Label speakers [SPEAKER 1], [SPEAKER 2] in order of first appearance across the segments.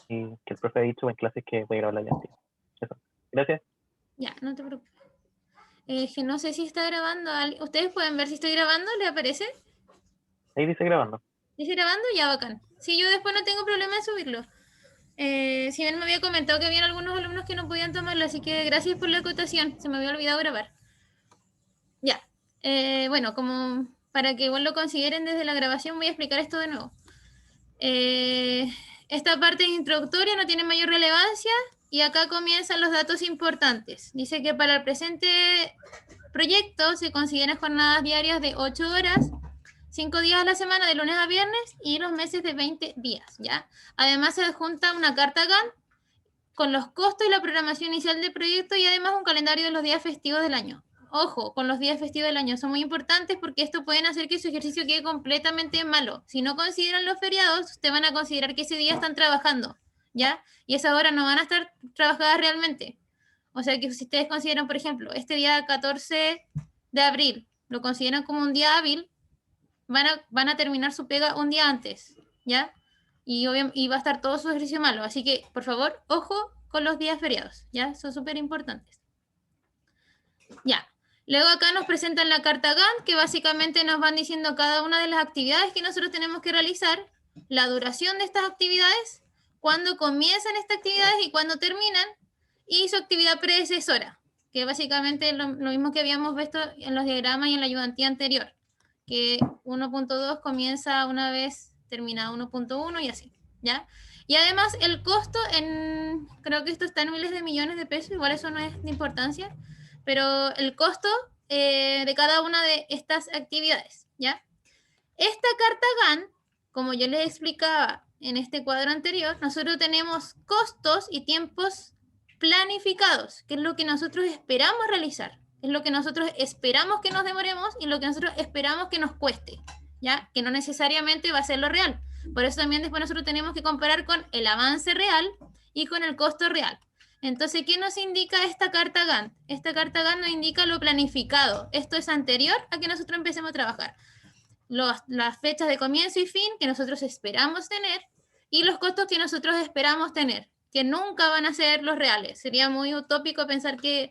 [SPEAKER 1] que el profe ha dicho en clases que voy a grabar la diapositiva. Eso. Gracias.
[SPEAKER 2] Ya, no te preocupes. Que no sé si está grabando. ¿Ustedes pueden ver si estoy grabando? ¿Le aparece?
[SPEAKER 1] Ahí dice grabando.
[SPEAKER 2] ¿Dice grabando? Ya, bacán. Sí, yo después no tengo problema en subirlo. Si bien me había comentado que habían algunos alumnos que no podían tomarlo, así que gracias por la acotación. Se me había olvidado grabar. Ya. Bueno, como para que igual lo consideren desde la grabación, voy a explicar esto de nuevo. Eh, Esta parte introductoria no tiene mayor relevancia y acá comienzan los datos importantes. Dice que para el presente proyecto se consideran jornadas diarias de 8 horas, 5 días a la semana, de lunes a viernes, y los meses de 20 días, ¿ya? Además se adjunta una carta Gantt con los costos y la programación inicial del proyecto y además un calendario de los días festivos del año. Ojo, con los días festivos del año son muy importantes porque esto pueden hacer que su ejercicio quede completamente malo. Si no consideran los feriados, ustedes van a considerar que ese día están trabajando, ¿ya? Y esas horas no van a estar trabajadas realmente. O sea que si ustedes consideran, por ejemplo, este día 14 de abril, lo consideran como un día hábil, van a terminar su pega un día antes, ¿ya? Y va a estar todo su ejercicio malo. Así que, por favor, ojo con los días feriados, ¿ya? Son súper importantes. Ya. Luego acá nos presentan la carta Gantt, que básicamente nos van diciendo cada una de las actividades que nosotros tenemos que realizar, la duración de estas actividades, cuándo comienzan estas actividades y cuándo terminan, y su actividad predecesora, que básicamente es lo mismo que habíamos visto en los diagramas y en la ayudantía anterior, que 1.2 comienza una vez termina 1.1 y así, ¿ya? Y además el costo, creo que esto está en miles de millones de pesos, igual eso no es de importancia, pero el costo de cada una de estas actividades, ¿ya? Esta carta Gantt, como yo les explicaba en este cuadro anterior, nosotros tenemos costos y tiempos planificados, que es lo que nosotros esperamos realizar, es lo que nosotros esperamos que nos demoremos y lo que nosotros esperamos que nos cueste, ¿ya? Que no necesariamente va a ser lo real. Por eso también después nosotros tenemos que comparar con el avance real y con el costo real. Entonces, ¿qué nos indica esta carta Gantt? Esta carta Gantt nos indica lo planificado. Esto es anterior a que nosotros empecemos a trabajar. Las fechas de comienzo y fin que nosotros esperamos tener y los costos que nosotros esperamos tener, que nunca van a ser los reales. Sería muy utópico pensar que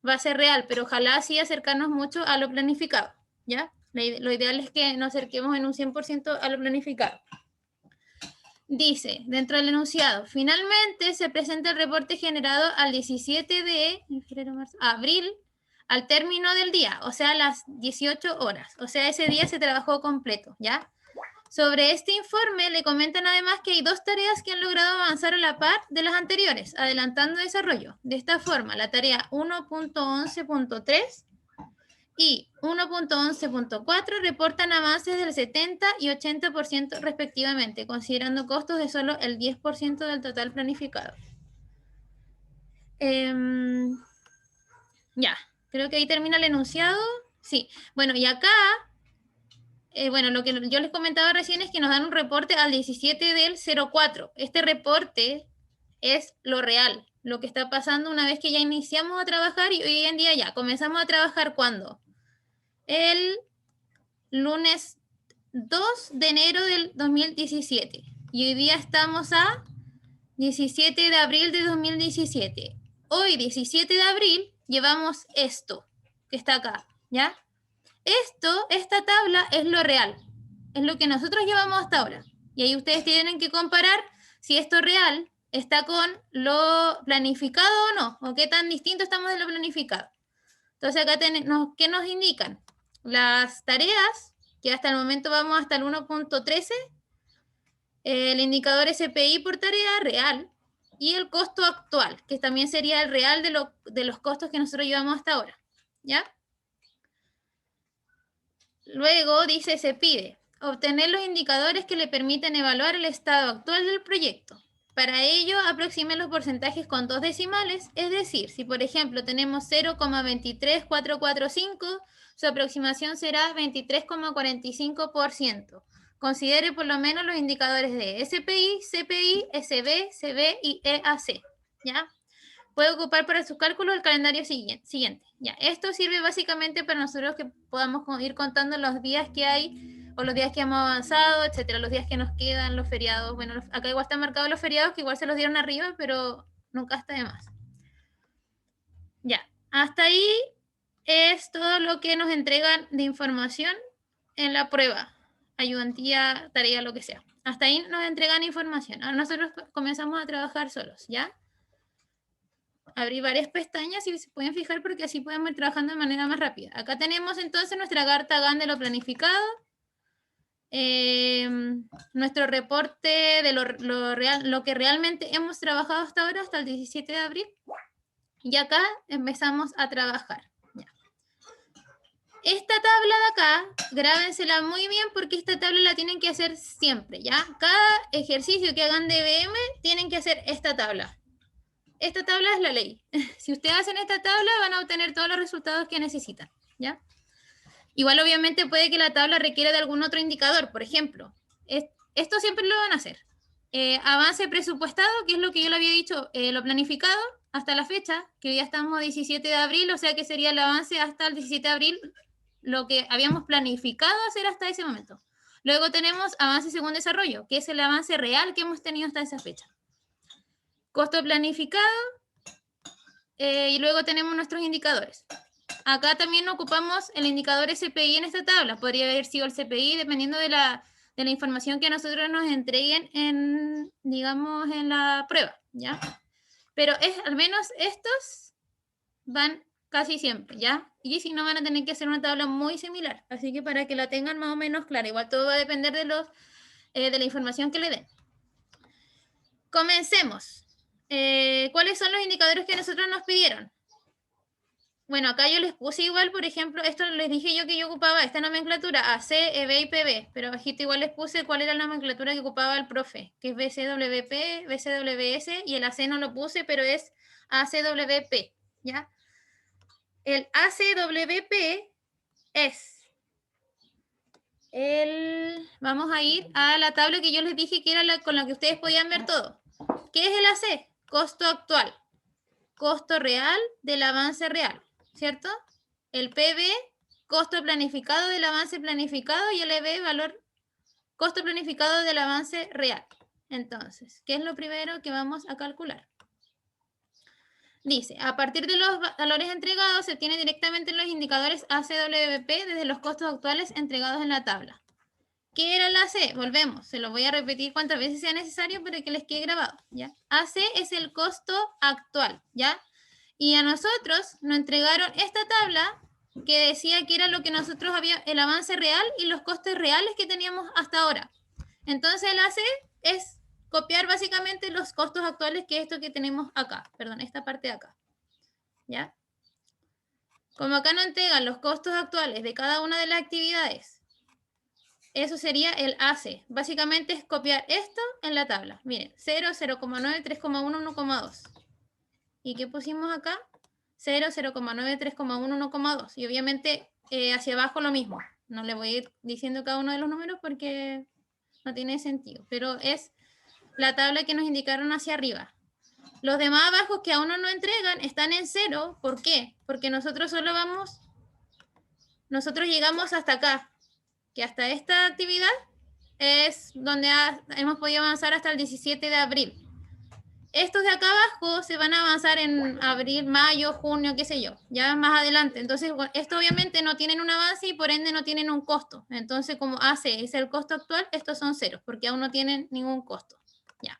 [SPEAKER 2] va a ser real, pero ojalá así acercarnos mucho a lo planificado, ¿ya? Lo ideal es que nos acerquemos en un 100% a lo planificado. Dice, dentro del enunciado, finalmente se presenta el reporte generado al 17 de abril al término del día, o sea, las 18 horas. O sea, ese día se trabajó completo, ¿ya? Sobre este informe le comentan además que hay dos tareas que han logrado avanzar a la par de las anteriores, adelantando desarrollo. De esta forma, la tarea 1.11.3 y 1.11.4 reportan avances del 70 y 80% respectivamente, considerando costos de solo el 10% del total planificado. Ya, creo que ahí termina el enunciado. Sí, bueno, y acá, bueno, lo que yo les comentaba recién es que nos dan un reporte al 17 del 04. Este reporte es lo real, lo que está pasando una vez que ya iniciamos a trabajar y hoy en día ya comenzamos a trabajar ¿cuándo? El lunes 2 de enero del 2017 y hoy día estamos a 17 de abril de 2017. Hoy, 17 de abril, llevamos esto que está acá, ¿ya? Esta tabla es lo real, es lo que nosotros llevamos hasta ahora. Y ahí ustedes tienen que comparar si esto real está con lo planificado o no, o qué tan distinto estamos de lo planificado. Entonces acá ¿qué nos indican? Las tareas, que hasta el momento vamos hasta el 1.13, el indicador SPI por tarea real y el costo actual, que también sería el real de los costos que nosotros llevamos hasta ahora, ¿ya? Luego dice, se pide obtener los indicadores que le permiten evaluar el estado actual del proyecto. Para ello, aproxime los porcentajes con dos decimales, es decir, si por ejemplo tenemos 0,23445, su aproximación será 23,45%. Considere por lo menos los indicadores de SPI, CPI, SB, CB y EAC, ¿ya? Puede ocupar para sus cálculos el calendario siguiente. Ya, esto sirve básicamente para nosotros que podamos ir contando los días que hay o los días que hemos avanzado, etcétera, los días que nos quedan, los feriados. Bueno, acá igual están marcados los feriados, que igual se los dieron arriba, pero nunca está de más. Ya, hasta ahí es todo lo que nos entregan de información en la prueba, ayudantía, tarea, lo que sea. Hasta ahí nos entregan información. Ahora nosotros comenzamos a trabajar solos, ¿ya? Abrí varias pestañas y se pueden fijar porque así podemos ir trabajando de manera más rápida. Acá tenemos entonces nuestra carta GAN de lo planificado, nuestro reporte de lo que realmente hemos trabajado hasta ahora, hasta el 17 de abril. Y acá empezamos a trabajar. Ya. Esta tabla de acá, grábensela muy bien porque esta tabla la tienen que hacer siempre, ¿ya? Cada ejercicio que hagan de BM tienen que hacer esta tabla. Esta tabla es la ley. Si ustedes hacen esta tabla, van a obtener todos los resultados que necesitan, ¿ya? Igual, obviamente, puede que la tabla requiera de algún otro indicador. Por ejemplo, esto siempre lo van a hacer. Avance presupuestado, que es lo que yo le había dicho, lo planificado hasta la fecha, que hoy ya estamos a 17 de abril, o sea que sería el avance hasta el 17 de abril, lo que habíamos planificado hacer hasta ese momento. Luego tenemos avance según desarrollo, que es el avance real que hemos tenido hasta esa fecha. Costo planificado, y luego tenemos nuestros indicadores. Acá también ocupamos el indicador SPI en esta tabla. Podría haber sido el CPI dependiendo de la información que a nosotros nos entreguen en, digamos, en la prueba, ¿ya? Pero al menos estos van casi siempre, ¿ya? Y si no, van a tener que hacer una tabla muy similar. Así que para que la tengan más o menos clara. Igual todo va a depender de la información que le den. Comencemos. ¿Cuáles son los indicadores que nosotros nos pidieron? Bueno, acá yo les puse igual, por ejemplo, esto les dije yo que yo ocupaba esta nomenclatura, AC, EB y PB, pero abajito igual les puse cuál era la nomenclatura que ocupaba el profe, que es BCWP, BCWS, y el AC no lo puse, pero es ACWP, ¿ya? El ACWP es vamos a ir a la tabla que yo les dije que era con la que ustedes podían ver todo. ¿Qué es el AC? Costo actual, costo real del avance real, ¿cierto? El PB, costo planificado del avance planificado, y el EB, valor, costo planificado del avance real. Entonces, ¿qué es lo primero que vamos a calcular? Dice, a partir de los valores entregados, se obtienen directamente los indicadores ACWP desde los costos actuales entregados en la tabla. ¿Qué era el AC? Volvemos, se lo voy a repetir cuantas veces sea necesario para que les quede grabado, ¿ya? AC es el costo actual, ¿ya? Y a nosotros nos entregaron esta tabla que decía que era lo que nosotros el avance real y los costes reales que teníamos hasta ahora. Entonces el AC es copiar básicamente los costos actuales, que es esto que tenemos acá, perdón, esta parte de acá, ¿ya? Como acá nos entregan los costos actuales de cada una de las actividades, eso sería el AC. Básicamente es copiar esto en la tabla. Miren, 0, 0,9, 3,1, 1,2. ¿Y qué pusimos acá? 0, 0,9, 3,1, 1,2. Y obviamente hacia abajo lo mismo. No le voy a ir diciendo cada uno de los números porque no tiene sentido. Pero es la tabla que nos indicaron hacia arriba. Los demás abajo que aún no nos entregan están en 0. ¿Por qué? Porque nosotros llegamos hasta acá. Que hasta esta actividad es donde hemos podido avanzar hasta el 17 de abril. Estos de acá abajo se van a avanzar en abril, mayo, junio, qué sé yo, ya más adelante. Entonces, esto obviamente no tienen un avance y por ende no tienen un costo. Entonces, como AC es el costo actual, estos son ceros, porque aún no tienen ningún costo. Ya.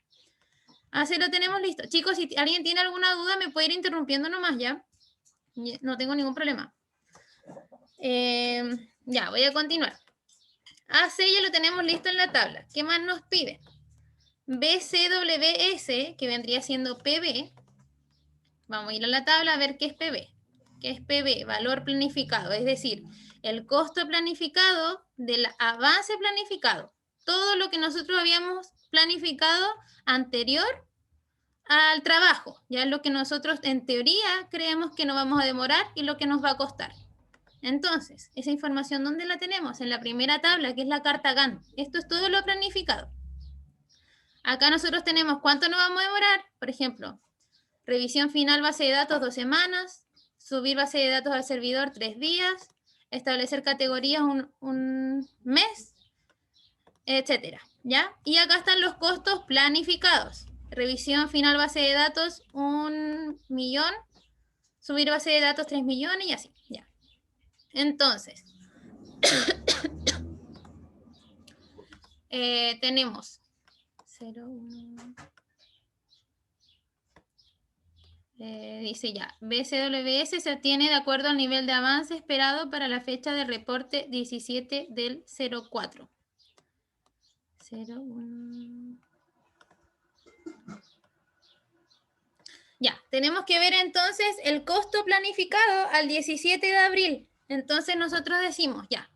[SPEAKER 2] AC lo tenemos listo. Chicos, si alguien tiene alguna duda, me puede ir interrumpiendo nomás, ¿ya? No tengo ningún problema. Ya, voy a continuar. AC ya lo tenemos listo en la tabla. ¿Qué más nos pide? BCWS, que vendría siendo PB. Vamos a ir a la tabla a ver qué es PB. ¿Qué es PB? Valor planificado, es decir, el costo planificado del avance planificado. Todo lo que nosotros habíamos planificado anterior al trabajo. Ya es lo que nosotros en teoría creemos que nos vamos a demorar y lo que nos va a costar. Entonces, esa información, ¿dónde la tenemos? En la primera tabla, que es la carta GAN. Esto es todo lo planificado. Acá nosotros tenemos cuánto nos vamos a demorar. Por ejemplo, revisión final base de datos 2 semanas, subir base de datos al servidor 3 días, establecer categorías un mes, etcétera, ¿ya? Y acá están los costos planificados. Revisión final base de datos, 1 millón. Subir base de datos, 3 millones y así, ya. Entonces, tenemos 0, 1, dice ya, BCWS se obtiene de acuerdo al nivel de avance esperado para la fecha de reporte 17 del 04. 0, 1. Ya, tenemos que ver entonces el costo planificado al 17 de abril. Entonces nosotros decimos, ya,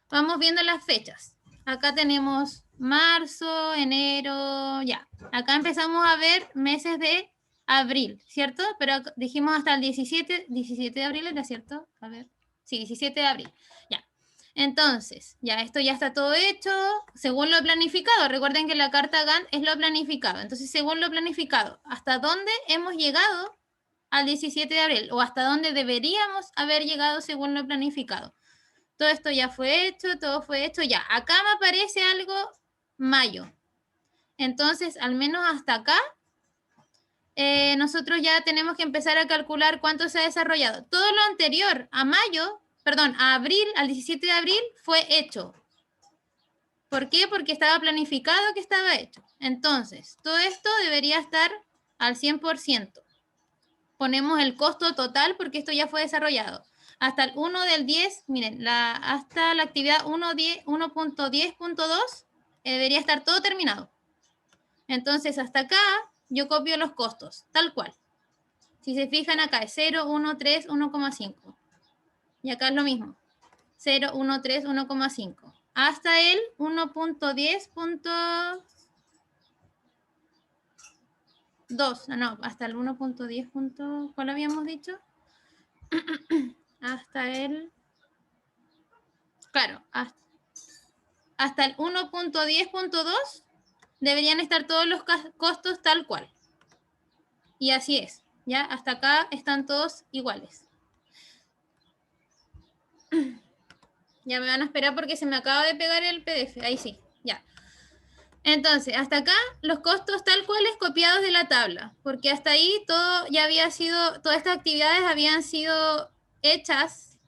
[SPEAKER 2] vamos viendo las fechas. Acá tenemos marzo, enero, ya. Acá empezamos a ver meses de abril, ¿cierto? Pero dijimos hasta el 17 de abril, ¿era cierto? A ver, sí, 17 de abril, ya. Entonces, ya esto ya está todo hecho según lo planificado. Recuerden que la carta Gantt es lo planificado. Entonces, según lo planificado, ¿hasta dónde hemos llegado al 17 de abril? ¿O hasta dónde deberíamos haber llegado según lo planificado? Todo esto ya fue hecho, todo fue hecho ya. Acá me aparece algo mayo. Entonces, al menos hasta acá, nosotros ya tenemos que empezar a calcular cuánto se ha desarrollado. Todo lo anterior a mayo, perdón, a abril, al 17 de abril, fue hecho. ¿Por qué? Porque estaba planificado que estaba hecho. Entonces, todo esto debería estar al 100%. Ponemos el costo total porque esto ya fue desarrollado. Hasta el 1 del 10, miren, hasta la actividad 1.10.2 debería estar todo terminado. Entonces, hasta acá yo copio los costos, tal cual. Si se fijan acá es 0, 1, 3, 1,5. Y acá es lo mismo. 0, 1, 3, 1,5. Hasta el 1.10.2. No, hasta el 1.10. ¿Cuál habíamos dicho? Hasta el... Claro, hasta el 1.10.2 deberían estar todos los costos tal cual. Y así es, ¿ya? Hasta acá están todos iguales. Ya me van a esperar porque se me acaba de pegar el PDF. Ahí sí, ya. Entonces, hasta acá los costos tal cuales copiados de la tabla, porque hasta ahí todo ya había sido, todas estas actividades habían sido hechas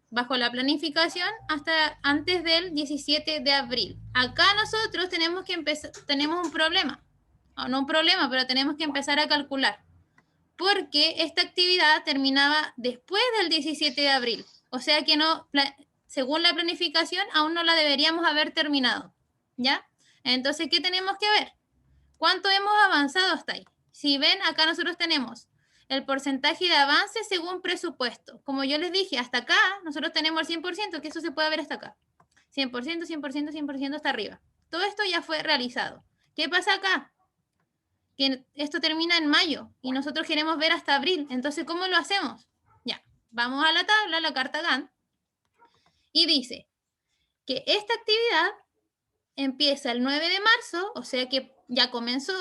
[SPEAKER 2] bajo la planificación hasta antes del 17 de abril. Acá nosotros tenemos que empezar, tenemos un problema, o no un problema, pero tenemos que empezar a calcular, porque esta actividad terminaba después del 17 de abril, o sea que no, según la planificación, aún no la deberíamos haber terminado, ¿ya? Entonces, ¿qué tenemos que ver? ¿Cuánto hemos avanzado hasta ahí? Si ven, acá nosotros tenemos el porcentaje de avance según presupuesto. Como yo les dije, hasta acá nosotros tenemos el 100%, que eso se puede ver hasta acá. 100%, 100%, 100% hasta arriba. Todo esto ya fue realizado. ¿Qué pasa acá? Que esto termina en mayo y nosotros queremos ver hasta abril. Entonces, ¿cómo lo hacemos? Ya, vamos a la tabla, la carta Gantt, y dice que esta actividad empieza el 9 de marzo, o sea que ya comenzó,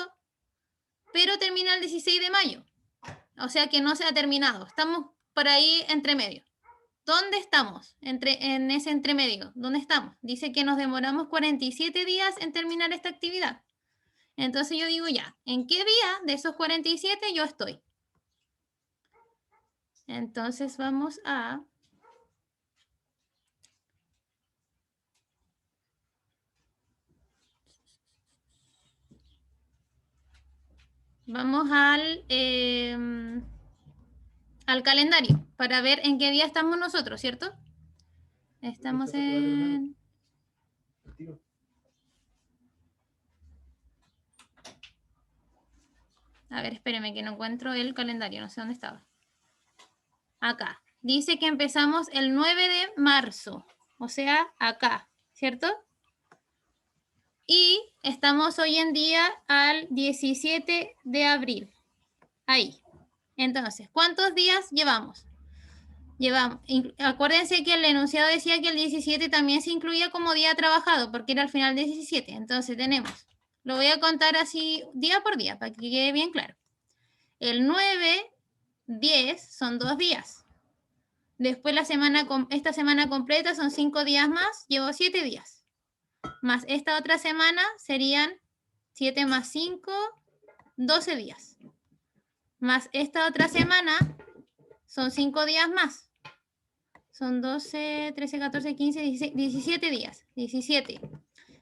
[SPEAKER 2] pero termina el 16 de mayo. O sea que no se ha terminado. Estamos por ahí entre medio. ¿Dónde estamos? En ese entremedio. ¿Dónde estamos? Dice que nos demoramos 47 días en terminar esta actividad. Entonces yo digo ya, ¿en qué día de esos 47 yo estoy? Entonces vamos al calendario para ver en qué día estamos nosotros, ¿cierto? Estamos en... A ver, espéreme que no encuentro el calendario, no sé dónde estaba. Acá. Dice que empezamos el 9 de marzo, o sea, acá, ¿cierto? Y estamos hoy en día al 17 de abril. Ahí. Entonces, ¿cuántos días llevamos? Acuérdense que el enunciado decía que el 17 también se incluía como día trabajado, porque era al final del 17. Entonces tenemos, lo voy a contar así día por día, para que quede bien claro. El 9, 10 son 2 días. Después esta semana completa son 5 días más, llevo 7 días. más esta otra semana serían 7 más 5, 12 días. Más esta otra semana son 5 días más. Son 12, 13, 14, 15, 16, 17 días. 17,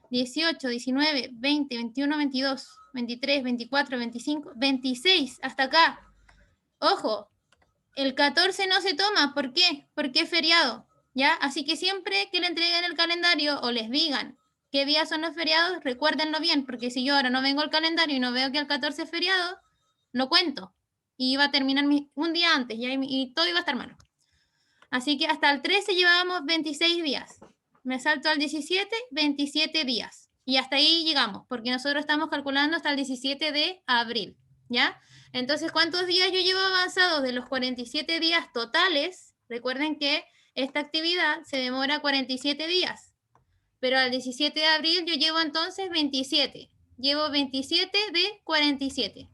[SPEAKER 2] 18, 19, 20, 21, 22, 23, 24, 25, 26. Hasta acá. Ojo, el 14 no se toma. ¿Por qué? Porque es feriado. ¿Ya? Así que siempre que le entreguen el calendario o les digan qué días son los feriados, recuérdenlo bien, porque si yo ahora no vengo al calendario y no veo que el 14 es feriado, lo cuento. Y iba a terminar un día antes y todo iba a estar malo. Así que hasta el 13 llevábamos 26 días. Me salto al 17, 27 días. Y hasta ahí llegamos, porque nosotros estamos calculando hasta el 17 de abril, ¿ya? Entonces, ¿cuántos días yo llevo avanzados de los 47 días totales? Recuerden que esta actividad se demora 47 días, pero al 17 de abril yo llevo entonces 27. Llevo 27 de 47.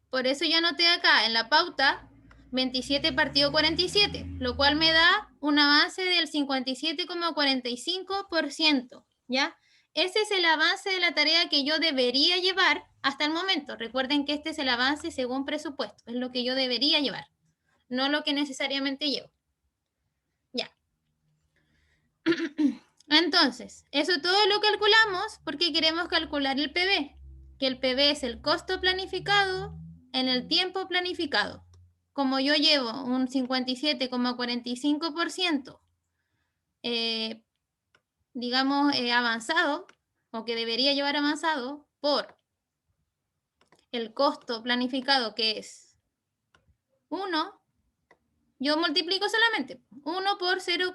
[SPEAKER 2] Por eso yo anoté acá en la pauta 27 partido 47, lo cual me da un avance del 57,45%, ¿ya? Ese es el avance de la tarea que yo debería llevar hasta el momento. Recuerden que este es el avance según presupuesto, es lo que yo debería llevar, no lo que necesariamente llevo. Ya. Entonces, eso todo lo calculamos porque queremos calcular el PB, que el PB es el costo planificado en el tiempo planificado. Como yo llevo un 57,45%, digamos, avanzado, o que debería llevar avanzado, por el costo planificado que es 1, yo multiplico solamente 1 por 0,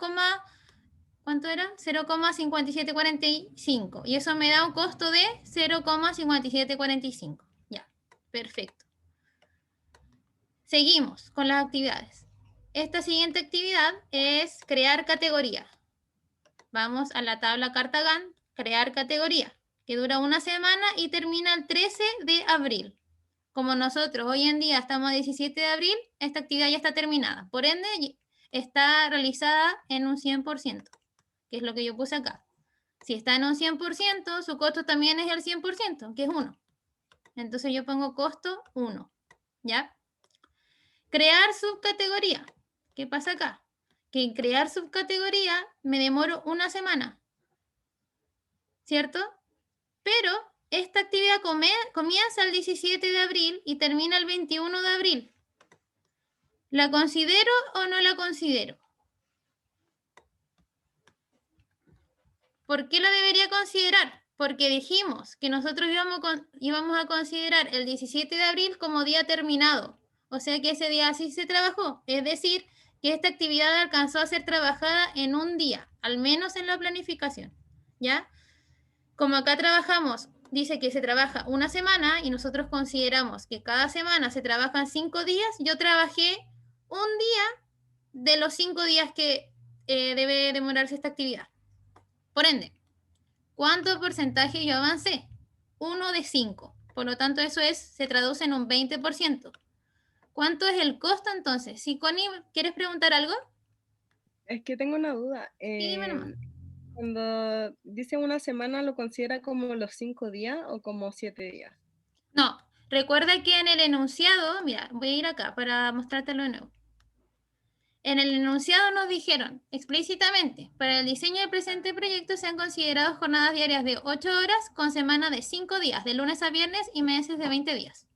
[SPEAKER 2] ¿cuánto era? 0,5745. Y eso me da un costo de 0,5745. Ya, perfecto. Seguimos con las actividades. Esta siguiente actividad es crear categoría. Vamos a la tabla Cartagan, crear categoría, que dura una semana y termina el 13 de abril. Como nosotros hoy en día estamos a 17 de abril, esta actividad ya está terminada. Por ende, está realizada en un 100%, que es lo que yo puse acá. Si está en un 100%, su costo también es el 100%, que es 1. Entonces yo pongo costo 1, ¿ya? Crear subcategoría. ¿Qué pasa acá? Que en crear subcategoría me demoro una semana, ¿cierto? Pero esta actividad comienza el 17 de abril y termina el 21 de abril. ¿La considero o no la considero? ¿Por qué la debería considerar? Porque dijimos que nosotros íbamos a considerar el 17 de abril como día terminado. O sea que ese día sí se trabajó. Es decir, que esta actividad alcanzó a ser trabajada en un día, al menos en la planificación. ¿Ya? Como acá trabajamos, dice que se trabaja una semana y nosotros consideramos que cada semana se trabajan 5 días, yo trabajé un día de los 5 días que debe demorarse esta actividad. Por ende, ¿cuánto porcentaje yo avancé? 1 de 5. Por lo tanto, eso se traduce en un 20%. ¿Cuánto es el costo entonces? Si Connie, ¿quieres preguntar algo?
[SPEAKER 3] Es que tengo una duda.
[SPEAKER 2] Sí, dime nomás.
[SPEAKER 3] Cuando dice una semana, ¿lo considera como los 5 días o como 7 días?
[SPEAKER 2] No, recuerda que en el enunciado, mira, voy a ir acá para mostrártelo de nuevo. En el enunciado nos dijeron explícitamente, para el diseño del presente proyecto se han considerado jornadas diarias de 8 horas con semana de 5 días, de lunes a viernes y meses de 20 días.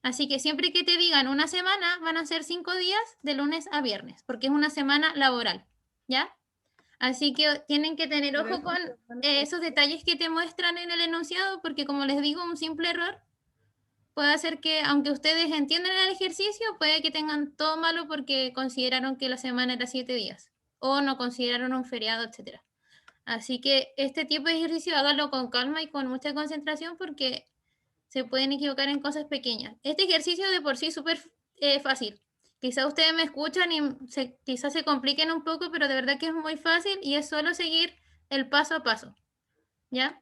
[SPEAKER 2] Así que siempre que te digan una semana, van a ser 5 días de lunes a viernes, porque es una semana laboral, ¿ya? Así que tienen que tener ojo con esos detalles que te muestran en el enunciado, porque como les digo, un simple error puede hacer que, aunque ustedes entiendan el ejercicio, puede que tengan todo malo porque consideraron que la semana era 7 días o no consideraron un feriado, etc. Así que este tipo de ejercicio háganlo con calma y con mucha concentración porque se pueden equivocar en cosas pequeñas. Este ejercicio de por sí es súper fácil. Quizás ustedes me escuchan y quizás se compliquen un poco, pero de verdad que es muy fácil y es solo seguir el paso a paso. ¿Ya?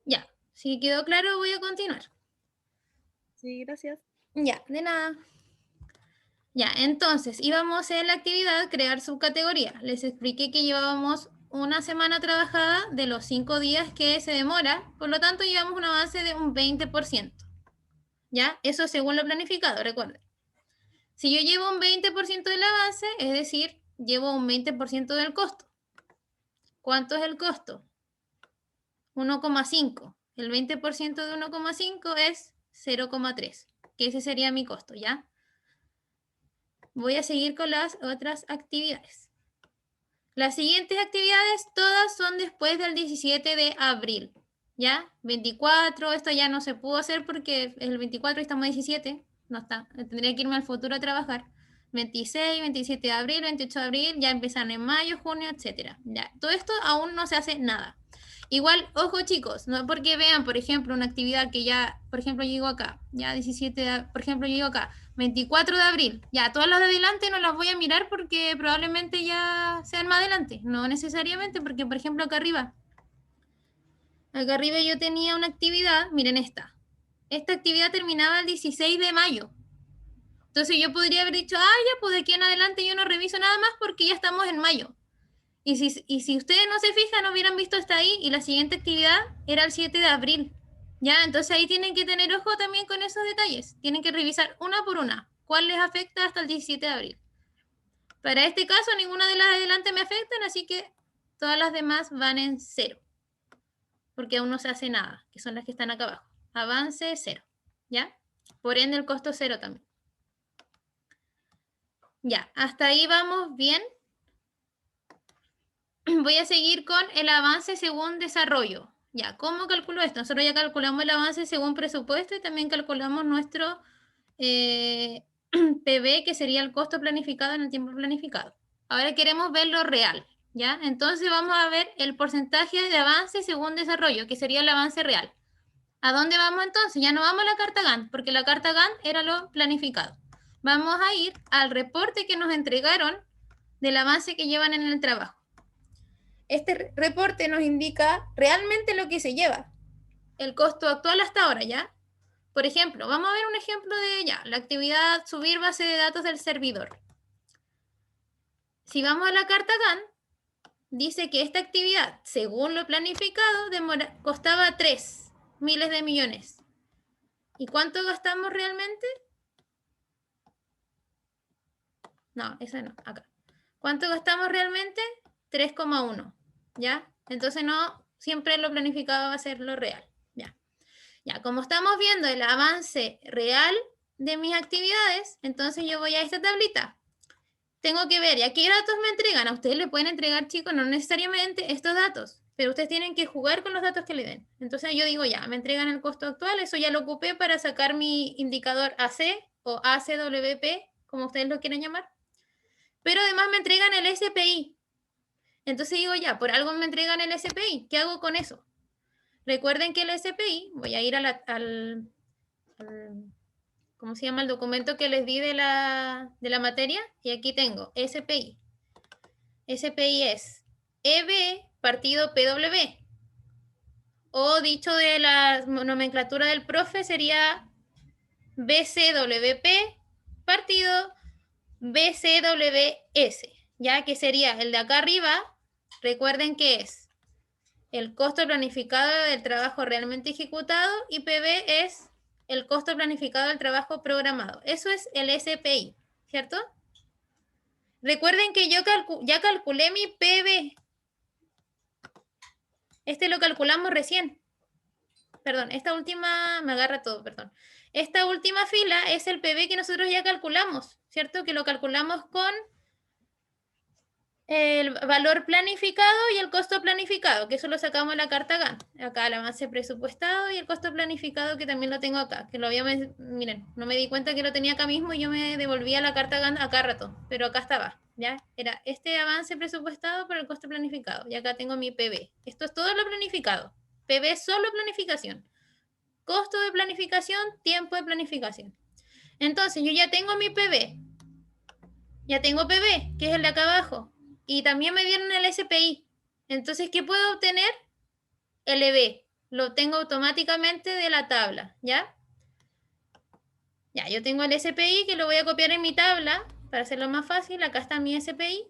[SPEAKER 2] Ya. Si quedó claro, voy a continuar.
[SPEAKER 3] Sí, gracias.
[SPEAKER 2] Ya, de nada. Ya, entonces, íbamos en la actividad crear subcategoría. Les expliqué que llevábamos una semana trabajada de los 5 días que se demora, por lo tanto llevamos un avance de un 20%. ¿Ya? Eso según lo planificado, recuerden. Si yo llevo un 20% del avance, es decir, llevo un 20% del costo. ¿Cuánto es el costo? 1,5. El 20% de 1,5 es 0,3, que ese sería mi costo, ¿ya? Voy a seguir con las otras actividades. Las siguientes actividades todas son después del 17 de abril, ¿ya? 24, esto ya no se pudo hacer porque es el 24 y estamos 17, no está, tendría que irme al futuro a trabajar. 26, 27 de abril, 28 de abril, ya empiezan en mayo, junio, etcétera. Ya, todo esto aún no se hace nada. Igual, ojo chicos, no porque vean, por ejemplo, una actividad que ya, por ejemplo, yo llego acá, ya 17, por ejemplo, yo llego acá, 24 de abril, ya todas las de adelante no las voy a mirar porque probablemente ya sean más adelante, no necesariamente, porque por ejemplo acá arriba yo tenía una actividad, miren esta actividad terminaba el 16 de mayo, entonces yo podría haber dicho, ya, pues de aquí en adelante yo no reviso nada más porque ya estamos en mayo. Y si ustedes no se fijan, no hubieran visto hasta ahí, y la siguiente actividad era el 7 de abril. ¿Ya? Entonces ahí tienen que tener ojo también con esos detalles. Tienen que revisar una por una. ¿Cuál les afecta hasta el 17 de abril? Para este caso, ninguna de las de adelante me afectan, así que todas las demás van en 0. Porque aún no se hace nada, que son las que están acá abajo. Avance 0. ¿Ya? Por ende, el costo 0 también. Ya, hasta ahí vamos bien. Voy a seguir con el avance según desarrollo. Ya, ¿cómo calculo esto? Nosotros ya calculamos el avance según presupuesto y también calculamos nuestro PB, que sería el costo planificado en el tiempo planificado. Ahora queremos ver lo real, ¿ya? Entonces vamos a ver el porcentaje de avance según desarrollo, que sería el avance real. ¿A dónde vamos entonces? Ya no vamos a la carta Gantt, porque la carta Gantt era lo planificado. Vamos a ir al reporte que nos entregaron del avance que llevan en el trabajo. Este reporte nos indica realmente lo que se lleva, el costo actual hasta ahora, ¿ya? Por ejemplo, vamos a ver un ejemplo de ya, la actividad subir base de datos del servidor. Si vamos a la carta Gantt, dice que esta actividad, según lo planificado, costaba 3 miles de millones. ¿Y cuánto gastamos realmente? No, esa no, acá. ¿Cuánto gastamos realmente? 3,1, ¿ya? Entonces no, siempre lo planificado va a ser lo real, ¿ya? Ya, como estamos viendo el avance real de mis actividades, entonces yo voy a esta tablita. Tengo que ver, ¿ya qué datos me entregan? A ustedes le pueden entregar, chicos, no necesariamente estos datos, pero ustedes tienen que jugar con los datos que le den. Entonces yo digo, ya, me entregan el costo actual, eso ya lo ocupé para sacar mi indicador AC o ACWP, como ustedes lo quieran llamar. Pero además me entregan el SPI. Entonces digo, ya, por algo me entregan el SPI. ¿Qué hago con eso? Recuerden que el SPI, voy a ir al ¿cómo se llama? El documento que les di de la materia. Y aquí tengo SPI. SPI es EB partido PW. O dicho de la nomenclatura del profe sería BCWP partido BCWS. Ya que sería el de acá arriba. Recuerden que es el costo planificado del trabajo realmente ejecutado y PB es el costo planificado del trabajo programado. Eso es el SPI, ¿cierto? Recuerden que yo ya calculé mi PB. Este lo calculamos recién. Perdón, esta última, me agarra todo, perdón. Esta última fila es el PB que nosotros ya calculamos, ¿cierto? Que lo calculamos con el valor planificado y el costo planificado, que eso lo sacamos en la carta Gantt. Acá el avance presupuestado y el costo planificado, que también lo tengo acá, que lo había, miren, no me di cuenta que lo tenía acá mismo y yo me devolvía la carta Gantt acá rato, pero acá estaba, ¿ya? Era este avance presupuestado por el costo planificado, y acá tengo mi PB. Esto es todo lo planificado. PB solo planificación. Costo de planificación, tiempo de planificación. Entonces, yo ya tengo mi PB. Ya tengo PB, que es el de acá abajo. Y también me dieron el SPI. Entonces, ¿qué puedo obtener? LB. Lo obtengo automáticamente de la tabla, ¿ya? Ya, yo tengo el SPI que lo voy a copiar en mi tabla para hacerlo más fácil. Acá está mi SPI.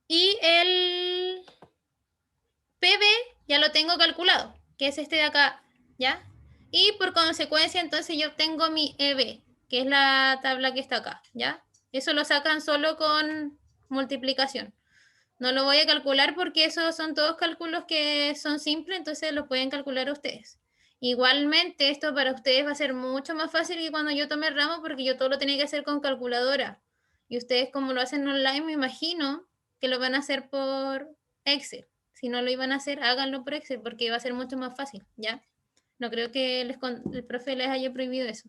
[SPEAKER 2] Y el PB ya lo tengo calculado, que es este de acá, ¿ya? Y por consecuencia, entonces yo obtengo mi EB, que es la tabla que está acá, ¿ya? Eso lo sacan solo con multiplicación. No lo voy a calcular porque esos son todos cálculos que son simples, entonces los pueden calcular ustedes. Igualmente, esto para ustedes va a ser mucho más fácil que cuando yo tomé el ramo, porque yo todo lo tenía que hacer con calculadora. Y ustedes, como lo hacen online, me imagino que lo van a hacer por Excel. Si no lo iban a hacer, háganlo por Excel, porque va a ser mucho más fácil, ¿ya? No creo que el profe les haya prohibido eso.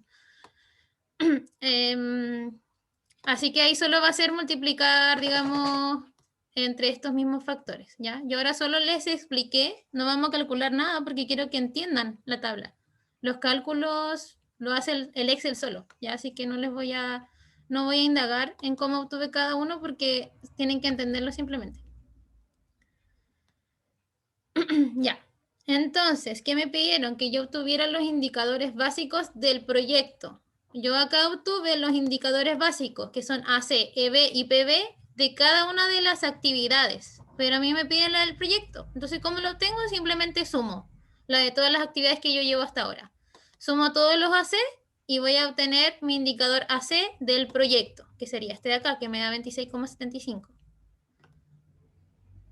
[SPEAKER 2] Así que ahí solo va a ser multiplicar, digamos, entre estos mismos factores, ¿ya? Yo ahora solo les expliqué, no vamos a calcular nada porque quiero que entiendan la tabla. Los cálculos lo hace el Excel solo, ¿ya? Así que no voy a indagar en cómo obtuve cada uno porque tienen que entenderlo simplemente. Ya. Entonces, ¿qué me pidieron? Que yo obtuviera los indicadores básicos del proyecto. Yo acá obtuve los indicadores básicos, que son AC, EB y PB, de cada una de las actividades. Pero a mí me piden la del proyecto. Entonces, ¿cómo lo tengo? Simplemente sumo la de todas las actividades que yo llevo hasta ahora. Sumo todos los AC y voy a obtener mi indicador AC del proyecto, que sería este de acá, que me da 26,75.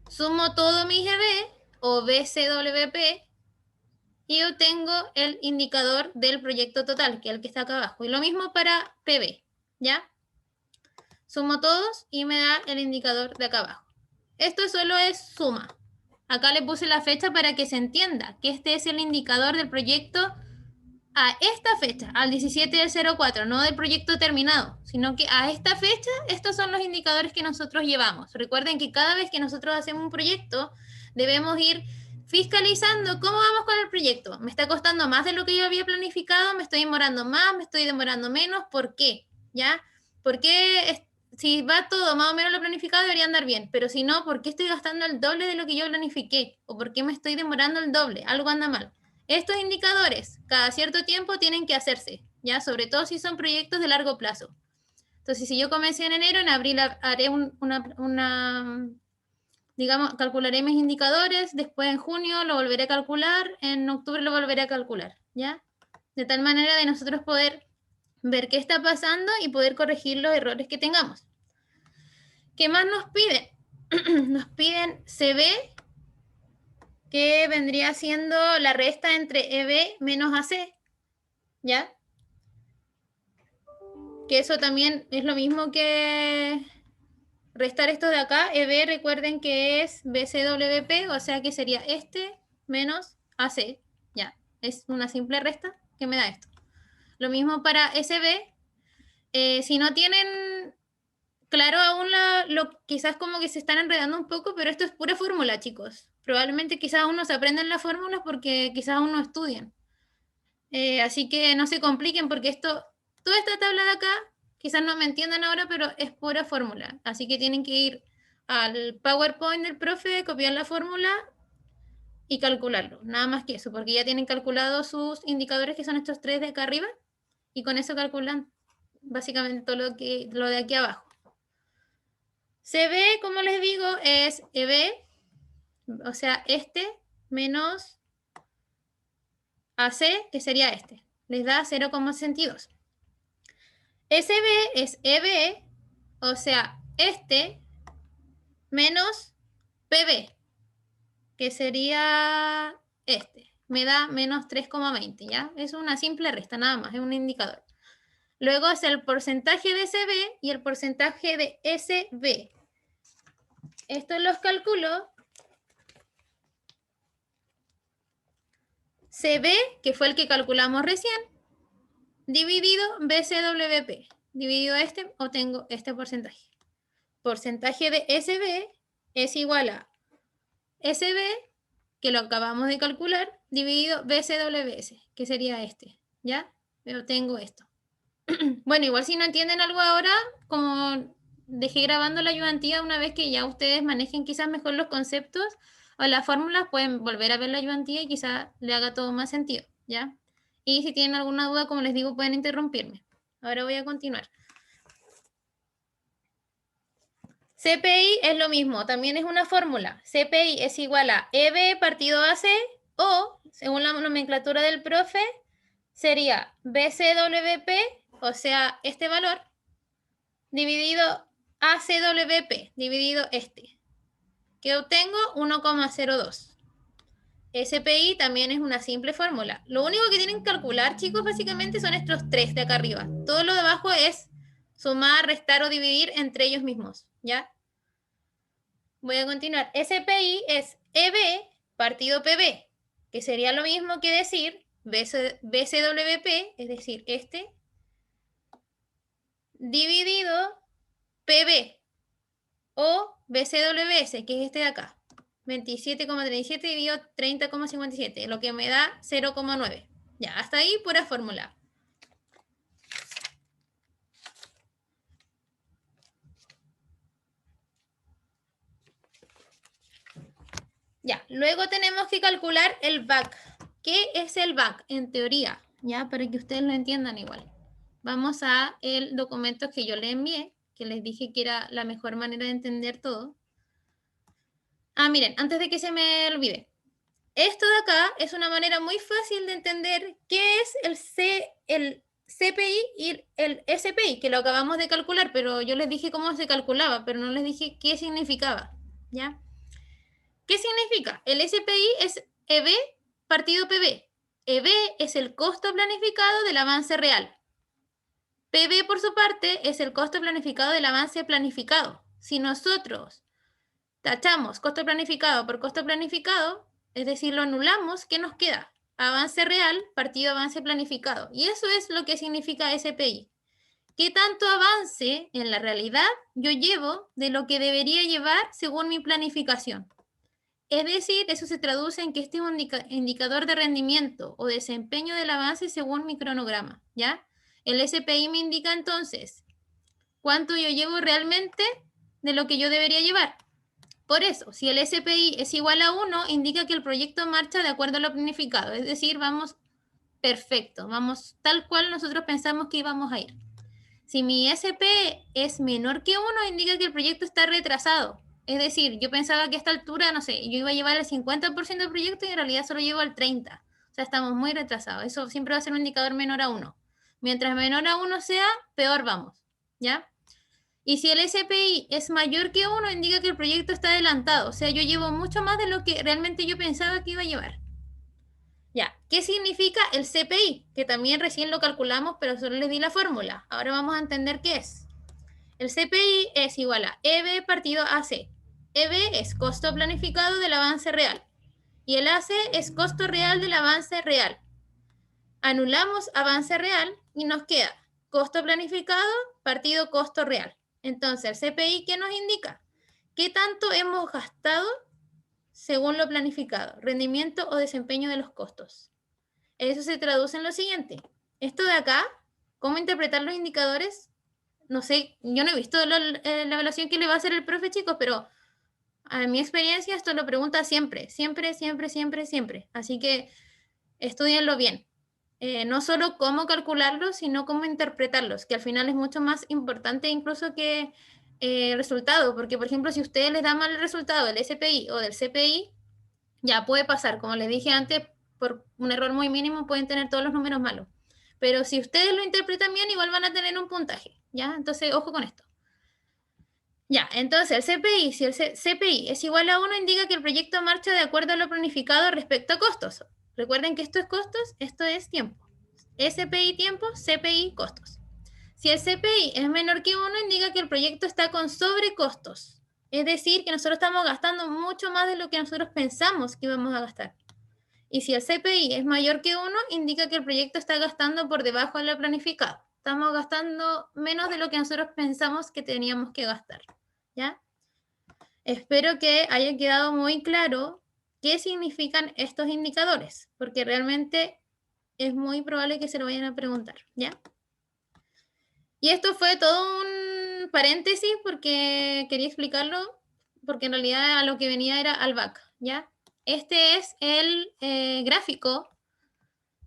[SPEAKER 2] Sumo todo mis EB o BCWP y obtengo el indicador del proyecto total, que es el que está acá abajo. Y lo mismo para PB, ¿ya? Sumo todos y me da el indicador de acá abajo. Esto solo es suma. Acá le puse la fecha para que se entienda que este es el indicador del proyecto a esta fecha, al 17 del 04, no del proyecto terminado, sino que a esta fecha, estos son los indicadores que nosotros llevamos. Recuerden que cada vez que nosotros hacemos un proyecto, debemos ir fiscalizando cómo vamos con el proyecto. ¿Me está costando más de lo que yo había planificado? ¿Me estoy demorando más? ¿Me estoy demorando menos? ¿Por qué? ¿Ya? Porque si va todo más o menos lo planificado, debería andar bien. Pero si no, ¿por qué estoy gastando el doble de lo que yo planifiqué? ¿O por qué me estoy demorando el doble? Algo anda mal. Estos indicadores, cada cierto tiempo, tienen que hacerse, ¿ya? Sobre todo si son proyectos de largo plazo. Entonces, si yo comencé en enero, en abril haré digamos, calcularé mis indicadores, después en junio lo volveré a calcular, en octubre lo volveré a calcular, ¿ya? De tal manera de nosotros poder ver qué está pasando y poder corregir los errores que tengamos. ¿Qué más nos piden? Nos piden CB, que vendría siendo la resta entre EB menos AC, ¿ya? Que eso también es lo mismo que restar esto de acá. EB, recuerden que es BCWP, o sea que sería este menos AC, ya. Es una simple resta que me da esto. Lo mismo para SB. Si no tienen claro aún quizás como que se están enredando un poco, pero esto es pura fórmula, chicos. Probablemente quizás aún no se aprenden las fórmulas porque quizás aún no estudian. Así que no se compliquen porque toda esta tabla de acá, quizás no me entiendan ahora, pero es pura fórmula. Así que tienen que ir al PowerPoint del profe, copiar la fórmula y calcularlo. Nada más que eso, porque ya tienen calculados sus indicadores, que son estos tres de acá arriba, y con eso calculan básicamente todo lo de aquí abajo. CB, como les digo, es EB, o sea, este menos AC, que sería este. Les da 0,62. SB es EB, o sea, este menos PB, que sería este. Me da menos 3,20, ¿ya? Es una simple resta, nada más, es un indicador. Luego es el porcentaje de SB y el porcentaje de SB. Estos los calculo. CB, que fue el que calculamos recién, dividido BCWP. Dividido este, obtengo este porcentaje. Porcentaje de SB es igual a SB, que lo acabamos de calcular, dividido BCWS, que sería este, ¿ya? Obtengo esto. Bueno, igual si no entienden algo ahora, como dejé grabando la ayudantía, una vez que ya ustedes manejen quizás mejor los conceptos o las fórmulas, pueden volver a ver la ayudantía y quizás le haga todo más sentido, ¿ya? Y si tienen alguna duda, como les digo, pueden interrumpirme. Ahora voy a continuar. CPI es lo mismo, también es una fórmula. CPI es igual a EB partido AC o, según la nomenclatura del profe, sería BCWP, o sea, este valor, dividido ACWP, dividido este, que obtengo 1,02. SPI también es una simple fórmula. Lo único que tienen que calcular, chicos, básicamente son estos tres de acá arriba. Todo lo de abajo es sumar, restar o dividir entre ellos mismos, ¿ya? Voy a continuar. SPI es EB partido PB, que sería lo mismo que decir BCWP, es decir, este, dividido PB o BCWS, que es este de acá. 27,37 dividido 30,57, lo que me da 0,9. Ya, hasta ahí pura fórmula. Ya, luego tenemos que calcular el back. ¿Qué es el back en teoría? Ya, para que ustedes lo entiendan igual. Vamos a el documento que yo les envié, que les dije que era la mejor manera de entender todo. Ah, miren, antes de que se me olvide. Esto de acá es una manera muy fácil de entender qué es el CPI y el SPI, que lo acabamos de calcular, pero yo les dije cómo se calculaba, pero no les dije qué significaba, ¿ya? ¿Qué significa? El SPI es EB partido PB. EB es el costo planificado del avance real. PB, por su parte, es el costo planificado del avance planificado. Si nosotros tachamos costo planificado por costo planificado, es decir, lo anulamos, ¿qué nos queda? Avance real partido avance planificado. Y eso es lo que significa SPI. ¿Qué tanto avance en la realidad yo llevo de lo que debería llevar según mi planificación? Es decir, eso se traduce en que este es un indicador de rendimiento o desempeño del avance según mi cronograma, ¿ya? El SPI me indica entonces cuánto yo llevo realmente de lo que yo debería llevar. Por eso, si el SPI es igual a 1, indica que el proyecto marcha de acuerdo a lo planificado, es decir, vamos perfecto, vamos tal cual nosotros pensamos que íbamos a ir. Si mi SP es menor que 1, indica que el proyecto está retrasado. Es decir, yo pensaba que a esta altura, no sé, yo iba a llevar el 50% del proyecto y en realidad solo llevo el 30%. O sea, estamos muy retrasados. Eso siempre va a ser un indicador menor a 1. Mientras menor a 1 sea, peor vamos, ¿ya? Y si el SPI es mayor que 1, indica que el proyecto está adelantado. O sea, yo llevo mucho más de lo que realmente yo pensaba que iba a llevar. Ya, ¿qué significa el CPI? Que también recién lo calculamos, pero solo les di la fórmula. Ahora vamos a entender qué es. El CPI es igual a EB partido AC. EB es costo planificado del avance real. Y el AC es costo real del avance real. Anulamos avance real y nos queda costo planificado partido costo real. Entonces, el CPI, ¿qué nos indica? ¿Qué tanto hemos gastado según lo planificado? Rendimiento o desempeño de los costos. Eso se traduce en lo siguiente. Esto de acá, ¿cómo interpretar los indicadores? No sé, yo no he visto la evaluación que le va a hacer el profe, chicos, pero a mi experiencia esto lo pregunta siempre, siempre, siempre, siempre, siempre. Así que estudienlo bien. No solo cómo calcularlos, sino cómo interpretarlos, que al final es mucho más importante incluso que el resultado, porque por ejemplo, si ustedes les da mal el resultado del SPI o del CPI, ya puede pasar, como les dije antes, por un error muy mínimo pueden tener todos los números malos. Pero si ustedes lo interpretan bien, igual van a tener un puntaje, ¿ya? Entonces, ojo con esto. Ya, entonces el CPI, si el CPI es igual a 1, indica que el proyecto marcha de acuerdo a lo planificado respecto a costos. Recuerden que esto es costos, esto es tiempo. SPI tiempo, CPI costos. Si el CPI es menor que 1, indica que el proyecto está con sobrecostos. Es decir, que nosotros estamos gastando mucho más de lo que nosotros pensamos que íbamos a gastar. Y si el CPI es mayor que 1, indica que el proyecto está gastando por debajo de lo planificado. Estamos gastando menos de lo que nosotros pensamos que teníamos que gastar, ¿ya? Espero que haya quedado muy claro qué significan estos indicadores, porque realmente es muy probable que se lo vayan a preguntar, ¿ya? Y esto fue todo un paréntesis porque quería explicarlo, porque en realidad a lo que venía era al back, ¿ya? Este es el gráfico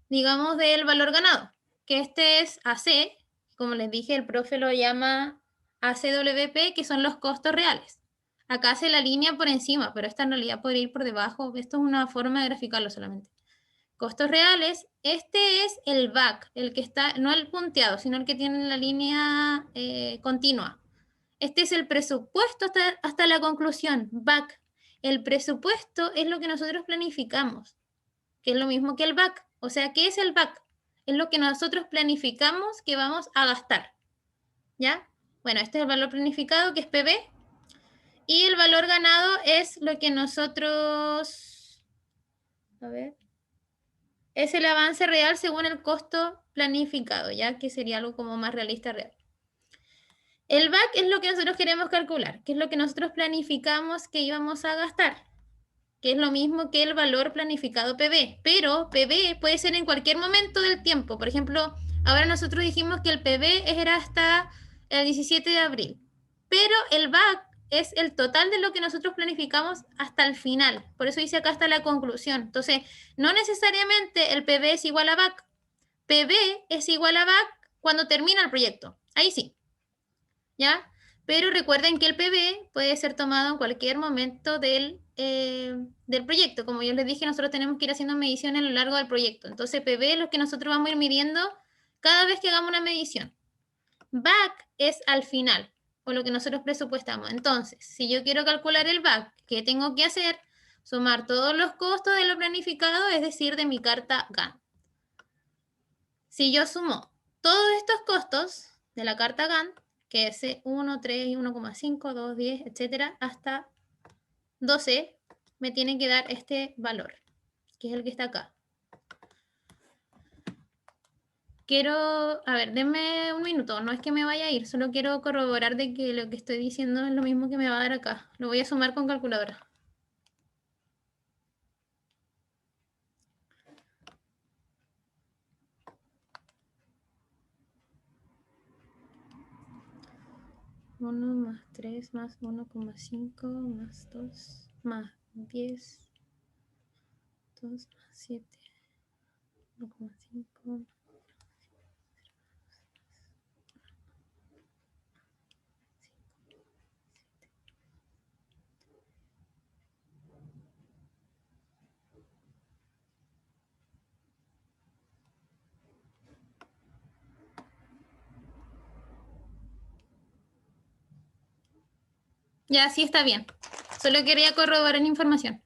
[SPEAKER 2] digamos, del valor ganado, que este es AC, como les dije, el profe lo llama ACWP, que son los costos reales. Acá hace la línea por encima, pero esta en realidad podría ir por debajo. Esto es una forma de graficarlo solamente. Costos reales, este es el back, el que está, no el punteado, sino el que tiene la línea continua. Este es el presupuesto hasta la conclusión, back. El presupuesto es lo que nosotros planificamos, que es lo mismo que el back. O sea, ¿qué es el back? Es lo que nosotros planificamos que vamos a gastar. ¿Ya? Bueno, este es el valor planificado, que es PB. Y el valor ganado es lo que nosotros... A ver. Es el avance real según el costo planificado, ¿ya? Que sería algo como más realista real. El back es lo que nosotros queremos calcular, que es lo que nosotros planificamos que íbamos a gastar, que es lo mismo que el valor planificado PB, pero PB puede ser en cualquier momento del tiempo. Por ejemplo, ahora nosotros dijimos que el PB era hasta el 17 de abril, pero el back es el total de lo que nosotros planificamos hasta el final. Por eso dice acá hasta la conclusión. Entonces, no necesariamente el PB es igual a back. PB es igual a back cuando termina el proyecto. Ahí sí. ¿Ya? Pero recuerden que el PB puede ser tomado en cualquier momento del proyecto. Como yo les dije, nosotros tenemos que ir haciendo mediciones a lo largo del proyecto. Entonces, PB es lo que nosotros vamos a ir midiendo cada vez que hagamos una medición. Back es al final, o lo que nosotros presupuestamos. Entonces, si yo quiero calcular el back, ¿qué tengo que hacer? Sumar todos los costos de lo planificado, es decir, de mi carta Gantt. Si yo sumo todos estos costos de la carta Gantt, que es 1, 3, 1,5, 2, 10, etcétera, hasta 12, me tienen que dar este valor, que es el que está acá. Quiero, a ver, denme un minuto, no es que me vaya a ir, solo quiero corroborar de que lo que estoy diciendo es lo mismo que me va a dar acá. Lo voy a sumar con calculadora. Uno más 3 más 1,5 más 2 más 10, 2 más 7, 1,5. Ya, sí está bien. Solo quería corroborar información.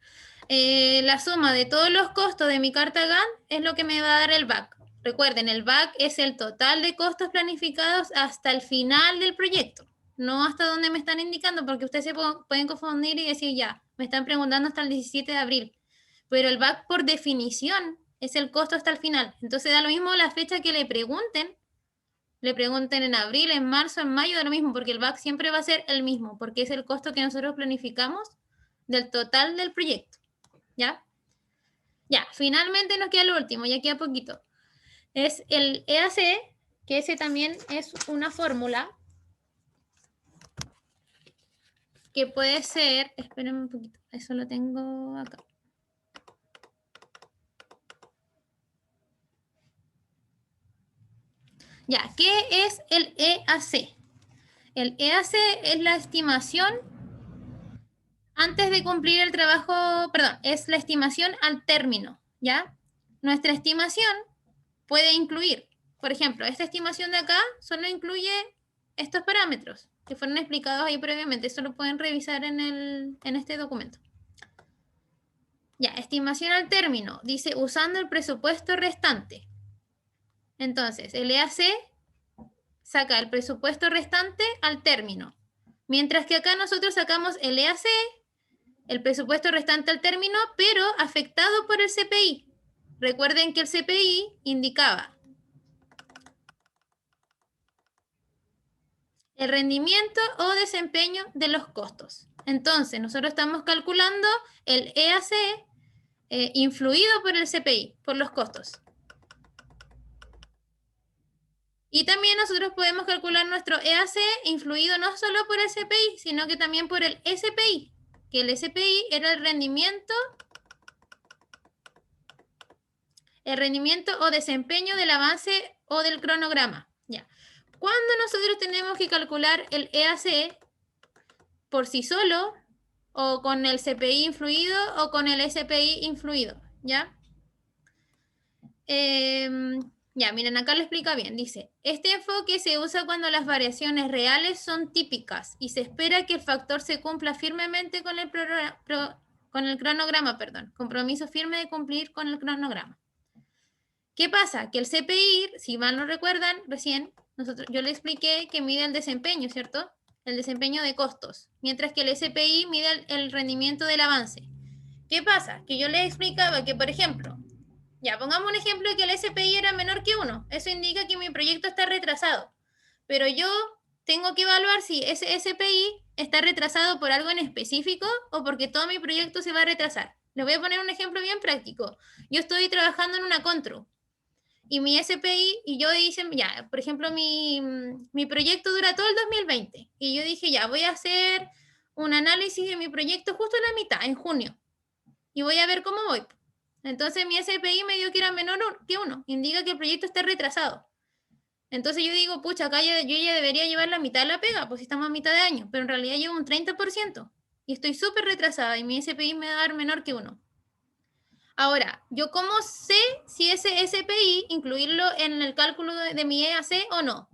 [SPEAKER 2] La suma de todos los costos de mi carta Gantt es lo que me va a dar el back. Recuerden, el back es el total de costos planificados hasta el final del proyecto, no hasta donde me están indicando, porque ustedes se pueden confundir y decir, ya, me están preguntando hasta el 17 de abril. Pero el back, por definición, es el costo hasta el final. Entonces da lo mismo la fecha que le pregunten en abril, en marzo, en mayo, da lo mismo, porque el back siempre va a ser el mismo, porque es el costo que nosotros planificamos del total del proyecto. ¿Ya? Ya, finalmente nos queda lo último, ya queda poquito. Es el EAC, que ese también es una fórmula que puede ser, espérenme un poquito, eso lo tengo acá. Ya, ¿qué es el EAC? El EAC es la estimación antes de cumplir el trabajo, perdón, es la estimación al término, ¿ya? Nuestra estimación puede incluir, por ejemplo, esta estimación de acá solo incluye estos parámetros que fueron explicados ahí previamente. Eso lo pueden revisar en este documento. Ya, estimación al término. Dice, usando el presupuesto restante. Entonces, el EAC saca el presupuesto restante al término. Mientras que acá nosotros sacamos el EAC, el presupuesto restante al término, pero afectado por el CPI. Recuerden que el CPI indicaba el rendimiento o desempeño de los costos. Entonces, nosotros estamos calculando el EAC influido por el CPI, por los costos. Y también nosotros podemos calcular nuestro EAC influido no solo por el CPI, sino que también por el SPI, que el SPI era el rendimiento el rendimiento o desempeño del avance o del cronograma. Ya. Cuando nosotros tenemos que calcular el EAC por sí solo, o con el CPI influido, o con el SPI influido, ¿ya? Ya, miren, acá lo explica bien. Dice, este enfoque se usa cuando las variaciones reales son típicas y se espera que el factor se cumpla firmemente con el cronograma, perdón. Compromiso firme de cumplir con el cronograma. ¿Qué pasa? Que el CPI, si mal no recuerdan, recién yo le expliqué que mide el desempeño, ¿cierto? El desempeño de costos, mientras que el SPI mide el rendimiento del avance. ¿Qué pasa? Que yo les explicaba que, por ejemplo, ya, pongamos un ejemplo de que el SPI era menor que 1. Eso indica que mi proyecto está retrasado. Pero yo tengo que evaluar si ese SPI está retrasado por algo en específico o porque todo mi proyecto se va a retrasar. Les voy a poner un ejemplo bien práctico. Yo estoy trabajando en una contru y mi SPI, y yo hice, ya, por ejemplo, mi proyecto dura todo el 2020. Y yo dije, ya, voy a hacer un análisis de mi proyecto justo en la mitad, en junio. Y voy a ver cómo voy. Entonces mi SPI me dio que era menor que 1. Indica que el proyecto está retrasado. Entonces yo digo, pucha, acá yo ya debería llevar la mitad de la pega, pues si estamos a mitad de año. Pero en realidad llevo un 30%. Y estoy súper retrasada y mi SPI me va a dar menor que 1. Ahora, ¿yo cómo sé si ese SPI incluirlo en el cálculo de mi EAC o no?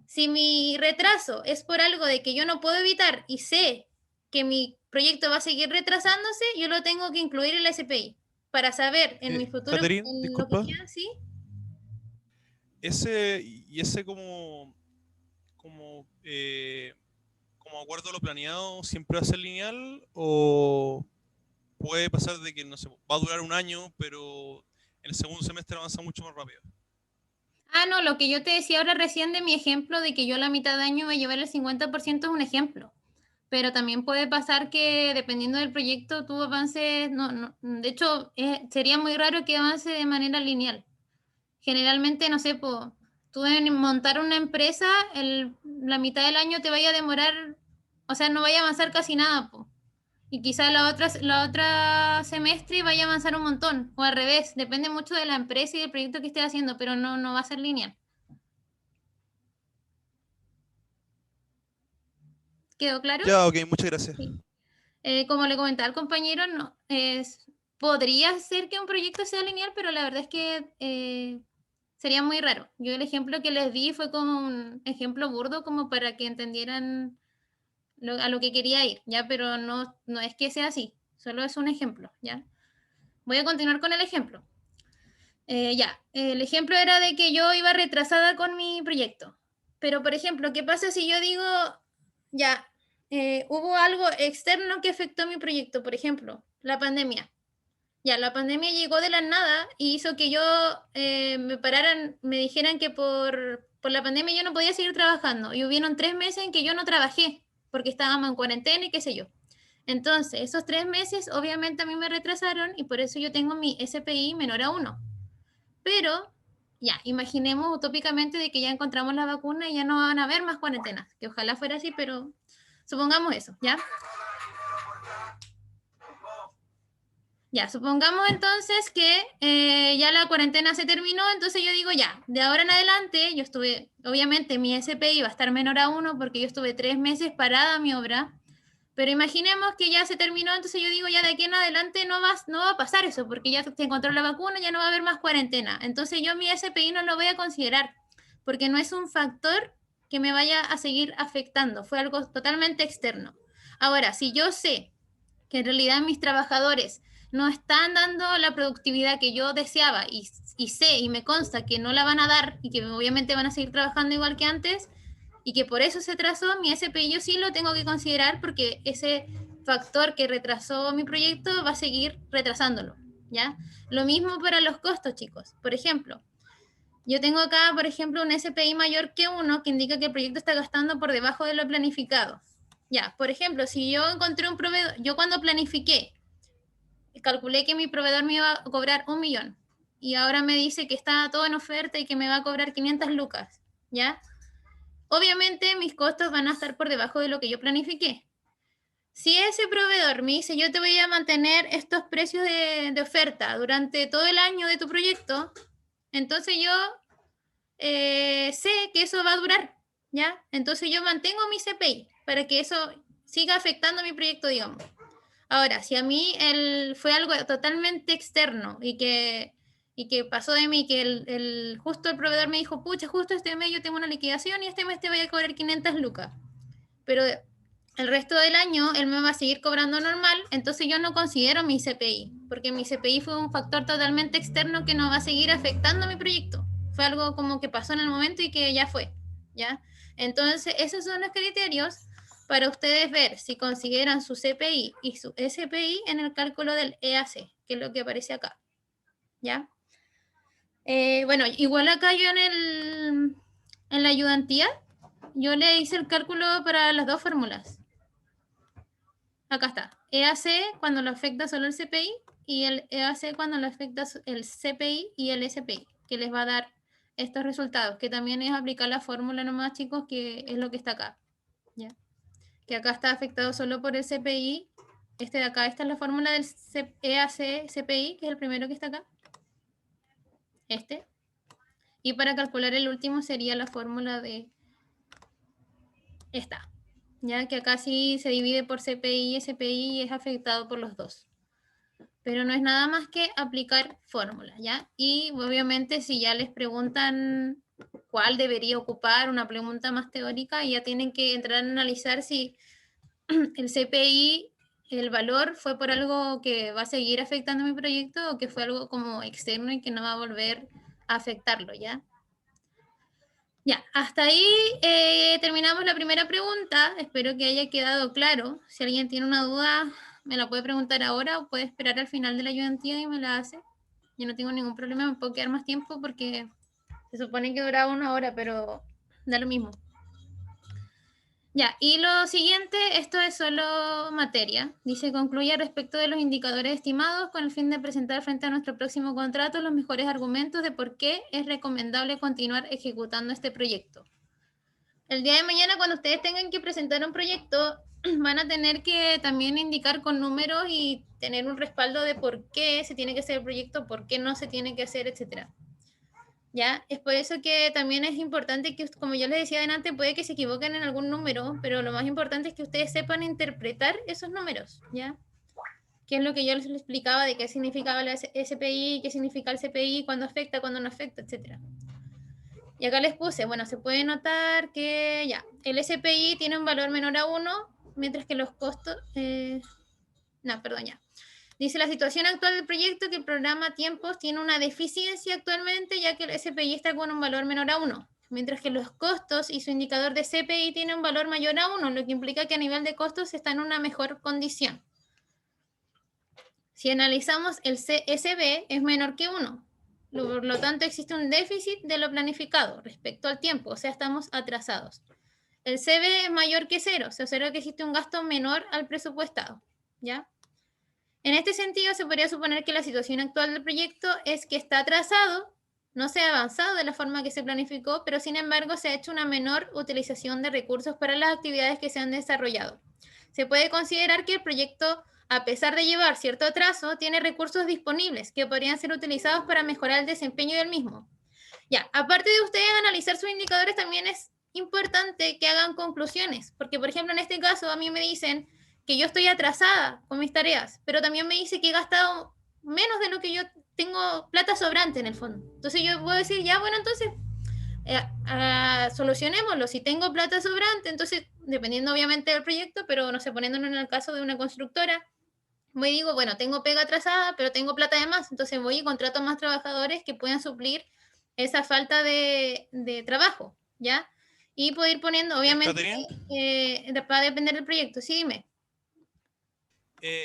[SPEAKER 2] Si mi retraso es por algo de que yo no puedo evitar y sé que mi proyecto va a seguir retrasándose, yo lo tengo que incluir en el SPI para saber en mi futuro,
[SPEAKER 4] Catherine,
[SPEAKER 2] en lo
[SPEAKER 4] disculpa.
[SPEAKER 2] que queda, ¿sí?
[SPEAKER 4] Ese como acuerdo a lo planeado siempre va a ser lineal o puede pasar de que no sé, va a durar un año, pero en el segundo semestre avanza mucho más rápido.
[SPEAKER 2] Ah, no, lo que yo te decía ahora recién de mi ejemplo de que yo la mitad de año voy a llevar el 50% es un ejemplo. Pero también puede pasar que dependiendo del proyecto tú avances, de hecho sería muy raro que avance de manera lineal. Generalmente, no sé, tú en montar una empresa, la mitad del año te vaya a demorar, o sea, no vaya a avanzar casi nada, po. Y quizá la otra semestre vaya a avanzar un montón, o al revés, depende mucho de la empresa y del proyecto que estés haciendo, pero no va a ser lineal. ¿Quedó claro?
[SPEAKER 4] Ya, ok, muchas gracias.
[SPEAKER 2] Sí. Como le comentaba al compañero, no, podría ser que un proyecto sea lineal, pero la verdad es que sería muy raro. Yo el ejemplo que les di fue como un ejemplo burdo, como para que entendieran a lo que quería ir, ¿ya? Pero no es que sea así, solo es un ejemplo, ¿ya? Voy a continuar con el ejemplo. Ya, el ejemplo era de que yo iba retrasada con mi proyecto. Pero, por ejemplo, ¿qué pasa si yo digo, ya, hubo algo externo que afectó mi proyecto? Por ejemplo, la pandemia. Ya, la pandemia llegó de la nada y hizo que yo me dijeran que por la pandemia yo no podía seguir trabajando. Y hubieron 3 meses en que yo no trabajé porque estábamos en cuarentena y qué sé yo. Entonces, esos 3 meses obviamente a mí me retrasaron y por eso yo tengo mi SPI menor a 1. Pero, ya, imaginemos utópicamente de que ya encontramos la vacuna y ya no van a haber más cuarentenas. Que ojalá fuera así, pero supongamos eso, ¿ya? Ya, supongamos entonces que ya la cuarentena se terminó, entonces yo digo ya, de ahora en adelante, yo estuve, obviamente mi SPI va a estar menor a 1 porque yo estuve 3 meses parada mi obra, pero imaginemos que ya se terminó, entonces yo digo ya de aquí en adelante no va a pasar eso, porque ya se encontró la vacuna, ya no va a haber más cuarentena. Entonces yo mi SPI no lo voy a considerar, porque no es un factor que me vaya a seguir afectando, fue algo totalmente externo. Ahora, si yo sé que en realidad mis trabajadores no están dando la productividad que yo deseaba y sé y me consta que no la van a dar y que obviamente van a seguir trabajando igual que antes y que por eso se atrasó, mi SPI yo sí lo tengo que considerar porque ese factor que retrasó mi proyecto va a seguir retrasándolo, ¿ya? Lo mismo para los costos, chicos. Por ejemplo, yo tengo acá, por ejemplo, un SPI mayor que 1 que indica que el proyecto está gastando por debajo de lo planificado. Ya, por ejemplo, si yo encontré un proveedor, yo cuando planifiqué, calculé que mi proveedor me iba a cobrar 1 millón y ahora me dice que está todo en oferta y que me va a cobrar 500 lucas, ¿ya? Obviamente mis costos van a estar por debajo de lo que yo planifiqué, Si ese proveedor me dice, yo te voy a mantener estos precios de oferta durante todo el año de tu proyecto, entonces yo sé que eso va a durar, ¿ya? Entonces yo mantengo mi CPI para que eso siga afectando mi proyecto, digamos. Ahora, si a mí fue algo totalmente externo y que pasó de mí, que justo el proveedor me dijo, pucha, justo este mes yo tengo una liquidación y este mes te voy a cobrar 500 lucas, pero el resto del año él me va a seguir cobrando normal, entonces yo no considero mi CPI, porque mi CPI fue un factor totalmente externo que no va a seguir afectando mi proyecto. Fue algo como que pasó en el momento y que ya fue, ¿ya? Entonces, esos son los criterios para ustedes ver si consideran su CPI y su SPI en el cálculo del EAC, que es lo que aparece acá, ¿ya? Bueno, igual acá yo en la ayudantía, yo le hice el cálculo para las dos fórmulas. Acá está. EAC cuando lo afecta solo el CPI y el EAC cuando lo afecta el CPI y el SPI, que les va a dar estos resultados, que también es aplicar la fórmula nomás, chicos, que es lo que está acá. ¿Ya? Que acá está afectado solo por el CPI. Este de acá, esta es la fórmula del EAC CPI, que es el primero que está acá. Este. Y para calcular el último sería la fórmula de esta. Ya que acá sí se divide por CPI y SPI y es afectado por los dos. Pero no es nada más que aplicar fórmulas, ¿ya? Y obviamente si ya les preguntan cuál debería ocupar, una pregunta más teórica, ya tienen que entrar a analizar si el CPI, el valor, fue por algo que va a seguir afectando mi proyecto o que fue algo como externo y que no va a volver a afectarlo, ¿ya? Ya, hasta ahí terminamos la primera pregunta. Espero que haya quedado claro. Si alguien tiene una duda, me la puede preguntar ahora o puede esperar al final de la ayudantía y me la hace. Yo no tengo ningún problema, me puedo quedar más tiempo porque se supone que duraba 1 hora, pero da lo mismo. Ya, y lo siguiente, esto es solo materia. Dice, concluye respecto de los indicadores estimados con el fin de presentar frente a nuestro próximo contrato los mejores argumentos de por qué es recomendable continuar ejecutando este proyecto. El día de mañana, cuando ustedes tengan que presentar un proyecto, van a tener que también indicar con números y tener un respaldo de por qué se tiene que hacer el proyecto, por qué no se tiene que hacer, etcétera. ¿Ya? Es por eso que también es importante que, como yo les decía adelante, puede que se equivoquen en algún número, pero lo más importante es que ustedes sepan interpretar esos números, ¿ya? ¿Qué es lo que yo les explicaba de qué significaba la SPI, qué significa el CPI, cuándo afecta, cuándo no afecta, etcétera? Y acá les puse, bueno, se puede notar que ya, el SPI tiene un valor menor a 1, mientras que los costos... no, perdón, ya. Dice la situación actual del proyecto que el programa Tiempos tiene una deficiencia actualmente, ya que el SPI está con un valor menor a 1, mientras que los costos y su indicador de CPI tiene un valor mayor a 1, lo que implica que a nivel de costos está en una mejor condición. Si analizamos el CSB es menor que 1, por lo tanto existe un déficit de lo planificado respecto al tiempo, o sea, estamos atrasados. El CB es mayor que 0, se observa que existe un gasto menor al presupuestado, ¿ya? En este sentido, se podría suponer que la situación actual del proyecto es que está atrasado, no se ha avanzado de la forma que se planificó, pero sin embargo se ha hecho una menor utilización de recursos para las actividades que se han desarrollado. Se puede considerar que el proyecto, a pesar de llevar cierto atraso, tiene recursos disponibles que podrían ser utilizados para mejorar el desempeño del mismo. Ya, aparte de ustedes analizar sus indicadores, también es importante que hagan conclusiones, porque por ejemplo en este caso a mí me dicen que yo estoy atrasada con mis tareas, pero también me dice que he gastado menos de lo que yo tengo plata sobrante en el fondo. Entonces yo puedo decir, ya, bueno, entonces solucionémoslo. Si tengo plata sobrante, entonces, dependiendo obviamente del proyecto, pero no sé, poniéndonos en el caso de una constructora, me digo, bueno, tengo pega atrasada, pero tengo plata de más, entonces voy y contrato más trabajadores que puedan suplir esa falta de trabajo, ¿ya? Y puedo ir poniendo, obviamente, va a depender del proyecto. Sí, dime.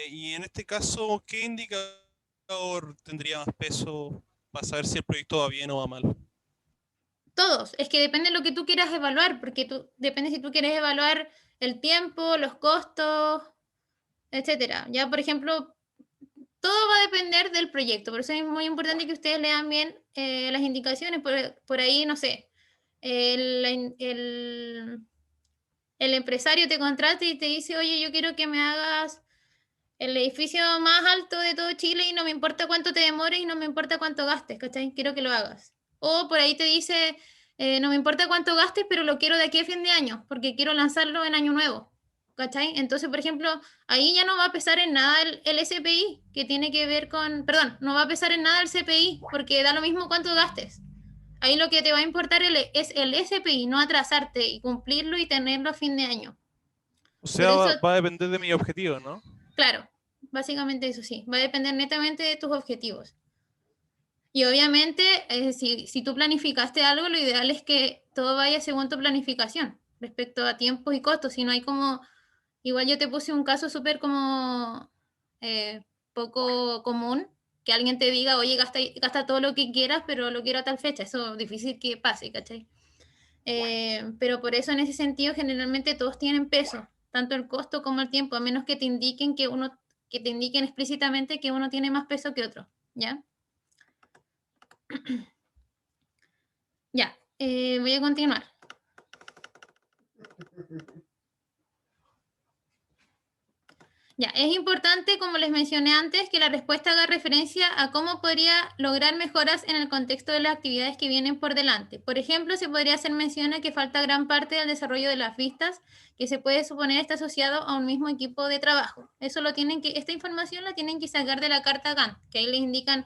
[SPEAKER 4] Y en este caso, ¿qué indicador tendría más peso para saber si el proyecto va bien o va mal?
[SPEAKER 2] Todos, es que depende de lo que tú quieras evaluar, porque depende si tú quieres evaluar el tiempo, los costos, etcétera. Ya, por ejemplo, todo va a depender del proyecto, por eso es muy importante que ustedes lean bien las indicaciones, por ahí, no sé, el empresario te contrata y te dice, oye, yo quiero que me hagas el edificio más alto de todo Chile y no me importa cuánto te demores y no me importa cuánto gastes, ¿cachai? Quiero que lo hagas. O por ahí te dice, no me importa cuánto gastes, pero lo quiero de aquí a fin de año, porque quiero lanzarlo en año nuevo, ¿cachai? Entonces, por ejemplo, ahí ya no va a pesar en nada el SPI, que tiene que ver con, perdón, no va a pesar en nada el CPI, porque da lo mismo cuánto gastes. Ahí lo que te va a importar es el SPI, no atrasarte y cumplirlo y tenerlo a fin de año.
[SPEAKER 4] O sea,
[SPEAKER 2] Por eso,
[SPEAKER 4] va a depender de mi objetivo, ¿no?
[SPEAKER 2] claro, básicamente eso sí, va a depender netamente de tus objetivos. Y obviamente, si tú planificaste algo, lo ideal es que todo vaya según tu planificación respecto a tiempos y costos. Si no hay como, igual yo te puse un caso súper como poco común, que alguien te diga, oye, gasta todo lo que quieras, pero lo quiero a tal fecha. Eso es difícil que pase, ¿cachai? Pero por eso en ese sentido generalmente todos tienen peso, tanto el costo como el tiempo, a menos que te indiquen que te indiquen explícitamente que uno tiene más peso que otro, ¿ya? Ya, voy a continuar. Ya, es importante, como les mencioné antes, que la respuesta haga referencia a cómo podría lograr mejoras en el contexto de las actividades que vienen por delante. Por ejemplo, se podría hacer mención a que falta gran parte del desarrollo de las vistas, que se puede suponer está asociado a un mismo equipo de trabajo. Esta información la tienen que sacar de la carta Gantt, que ahí les indican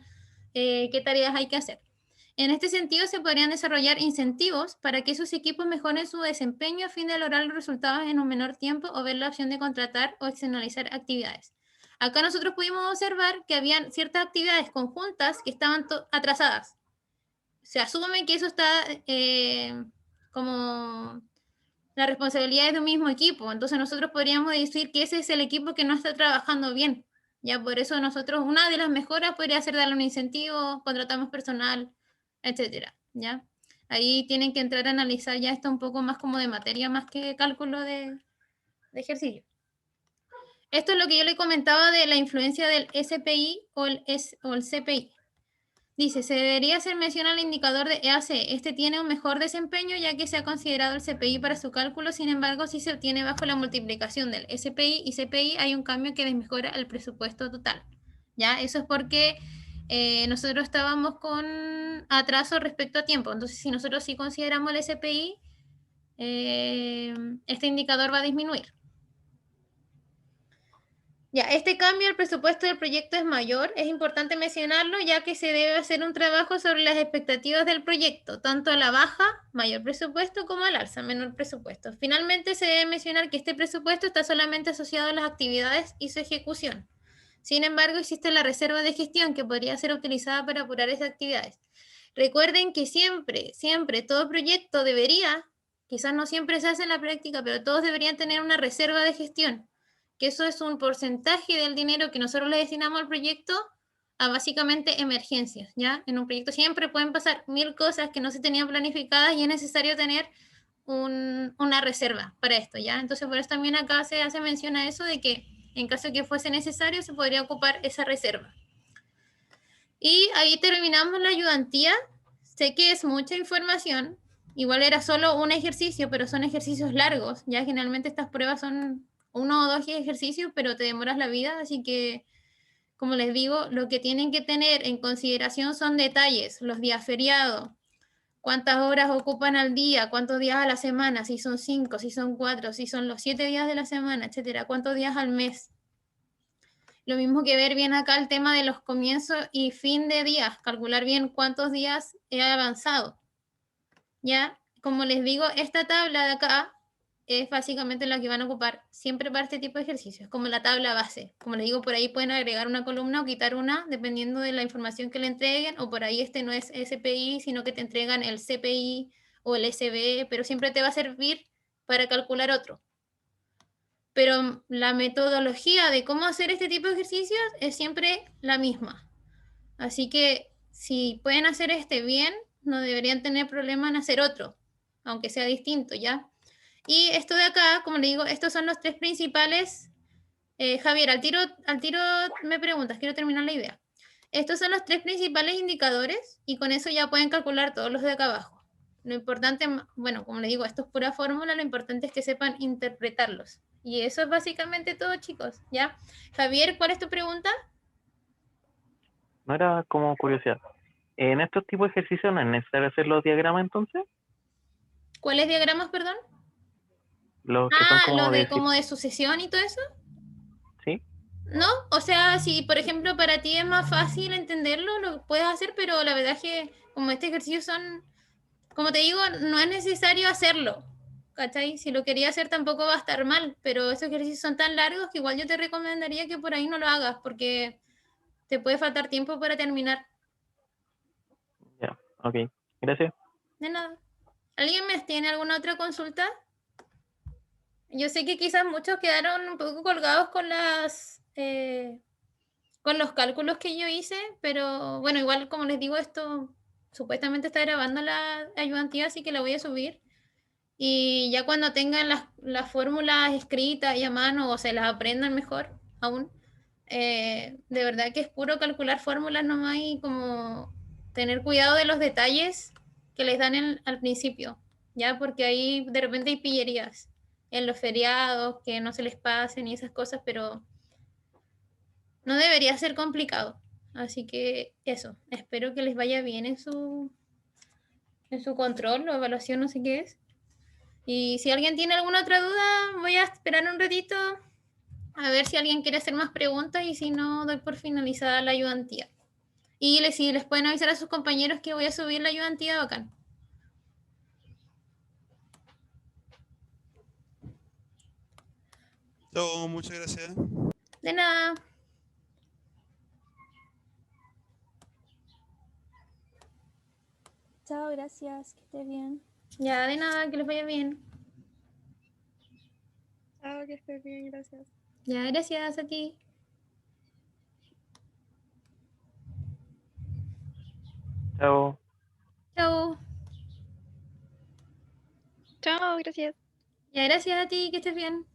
[SPEAKER 2] qué tareas hay que hacer. En este sentido, se podrían desarrollar incentivos para que esos equipos mejoren su desempeño a fin de lograr los resultados en un menor tiempo o ver la opción de contratar o externalizar actividades. Acá nosotros pudimos observar que habían ciertas actividades conjuntas que estaban atrasadas. Se asume que eso está como la responsabilidad es de un mismo equipo, entonces nosotros podríamos decir que ese es el equipo que no está trabajando bien. Ya por eso nosotros, una de las mejoras podría ser darle un incentivo, contratamos personal, etcétera, ¿ya? Ahí tienen que entrar a analizar ya esto un poco más como de materia, más que cálculo de ejercicio. Esto es lo que yo le comentaba de la influencia del SPI o el CPI. Dice, se debería hacer mención al indicador de EAC. Este tiene un mejor desempeño ya que se ha considerado el CPI para su cálculo, sin embargo, si se obtiene bajo la multiplicación del SPI y CPI, hay un cambio que desmejora el presupuesto total. ¿Ya? Eso es porque nosotros estábamos con atraso respecto a tiempo. Entonces, si nosotros sí consideramos el SPI, este indicador va a disminuir. Ya, este cambio al presupuesto del proyecto es mayor, es importante mencionarlo ya que se debe hacer un trabajo sobre las expectativas del proyecto, tanto a la baja, mayor presupuesto, como al alza, menor presupuesto. Finalmente se debe mencionar que este presupuesto está solamente asociado a las actividades y su ejecución. Sin embargo, existe la reserva de gestión que podría ser utilizada para apurar esas actividades. Recuerden que siempre, todo proyecto debería, quizás no siempre se hace en la práctica, pero todos deberían tener una reserva de gestión, que eso es un porcentaje del dinero que nosotros le destinamos al proyecto a básicamente emergencias, ¿ya? En un proyecto siempre pueden pasar 1000 cosas que no se tenían planificadas y es necesario tener una reserva para esto, ¿ya? Entonces, por eso también acá se hace mención a eso de que en caso de que fuese necesario se podría ocupar esa reserva. Y ahí terminamos la ayudantía. Sé que es mucha información, igual era solo un ejercicio, pero son ejercicios largos, ya generalmente estas pruebas son 1 o 2 ejercicios, pero te demoras la vida, así que, como les digo, lo que tienen que tener en consideración son detalles, los días feriados, cuántas horas ocupan al día, cuántos días a la semana, si son 5, si son 4, si son los 7 días de la semana, etcétera, cuántos días al mes. Lo mismo que ver bien acá el tema de los comienzos y fin de días, calcular bien cuántos días he avanzado. Ya, como les digo, esta tabla de acá es básicamente la que van a ocupar siempre para este tipo de ejercicios, como la tabla base. Como les digo, por ahí pueden agregar una columna o quitar una, dependiendo de la información que le entreguen, o por ahí este no es SPI, sino que te entregan el CPI o el SB, pero siempre te va a servir para calcular otro. Pero la metodología de cómo hacer este tipo de ejercicios es siempre la misma. Así que si pueden hacer este bien, no deberían tener problema en hacer otro, aunque sea distinto, ¿ya? Y esto de acá, como le digo, estos son los 3 principales. Javier, al tiro me preguntas, quiero terminar la idea. Estos son los 3 principales indicadores y con eso ya pueden calcular todos los de acá abajo. Lo importante, bueno, como les digo, esto es pura fórmula, lo importante es que sepan interpretarlos. Y eso es básicamente todo, chicos, ¿ya? Javier, ¿cuál es tu pregunta?
[SPEAKER 1] No era como curiosidad. En estos tipos de ejercicios no es necesario hacer los diagramas entonces,
[SPEAKER 2] ¿Cuáles diagramas, perdón?
[SPEAKER 1] los que son
[SPEAKER 2] Ah, lo
[SPEAKER 1] como
[SPEAKER 2] de
[SPEAKER 1] de
[SPEAKER 2] como de sucesión y todo eso.
[SPEAKER 1] sí,
[SPEAKER 2] No, o sea, si por ejemplo para ti es más fácil entenderlo, lo puedes hacer, pero la verdad es que como este ejercicio son, como te digo, no es necesario hacerlo, ¿cachai? Si lo quería hacer tampoco va a estar mal, pero esos ejercicios son tan largos que igual yo te recomendaría que por ahí no lo hagas, porque te puede faltar tiempo para terminar.
[SPEAKER 1] ya, ok, gracias.
[SPEAKER 2] De nada. ¿Alguien más tiene alguna otra consulta? Yo sé que quizás muchos quedaron un poco colgados con los cálculos que yo hice, pero bueno, igual como les digo, esto supuestamente está grabando la ayudantía, así que la voy a subir. Y ya cuando tengan las fórmulas escritas y a mano o se las aprendan mejor aún, de verdad que es puro calcular fórmulas nomás y como tener cuidado de los detalles que les dan al principio, ya porque ahí de repente hay pillerías en los feriados, que no se les pasen y esas cosas, pero no debería ser complicado. Así que eso, espero que les vaya bien en su control o evaluación, no sé qué es. Y si alguien tiene alguna otra duda, voy a esperar un ratito a ver si alguien quiere hacer más preguntas y si no, doy por finalizada la ayudantía. Y si les pueden avisar a sus compañeros que voy a subir la ayudantía, bacán.
[SPEAKER 4] Chao, muchas gracias.
[SPEAKER 2] De nada.
[SPEAKER 5] Chao, gracias, que estés bien.
[SPEAKER 2] Ya, de nada, que les vaya bien.
[SPEAKER 3] Chao, que estés bien, gracias.
[SPEAKER 2] Ya, gracias a ti.
[SPEAKER 1] Chao.
[SPEAKER 2] Chao.
[SPEAKER 5] Chao, gracias.
[SPEAKER 2] Ya, gracias a ti, que estés bien.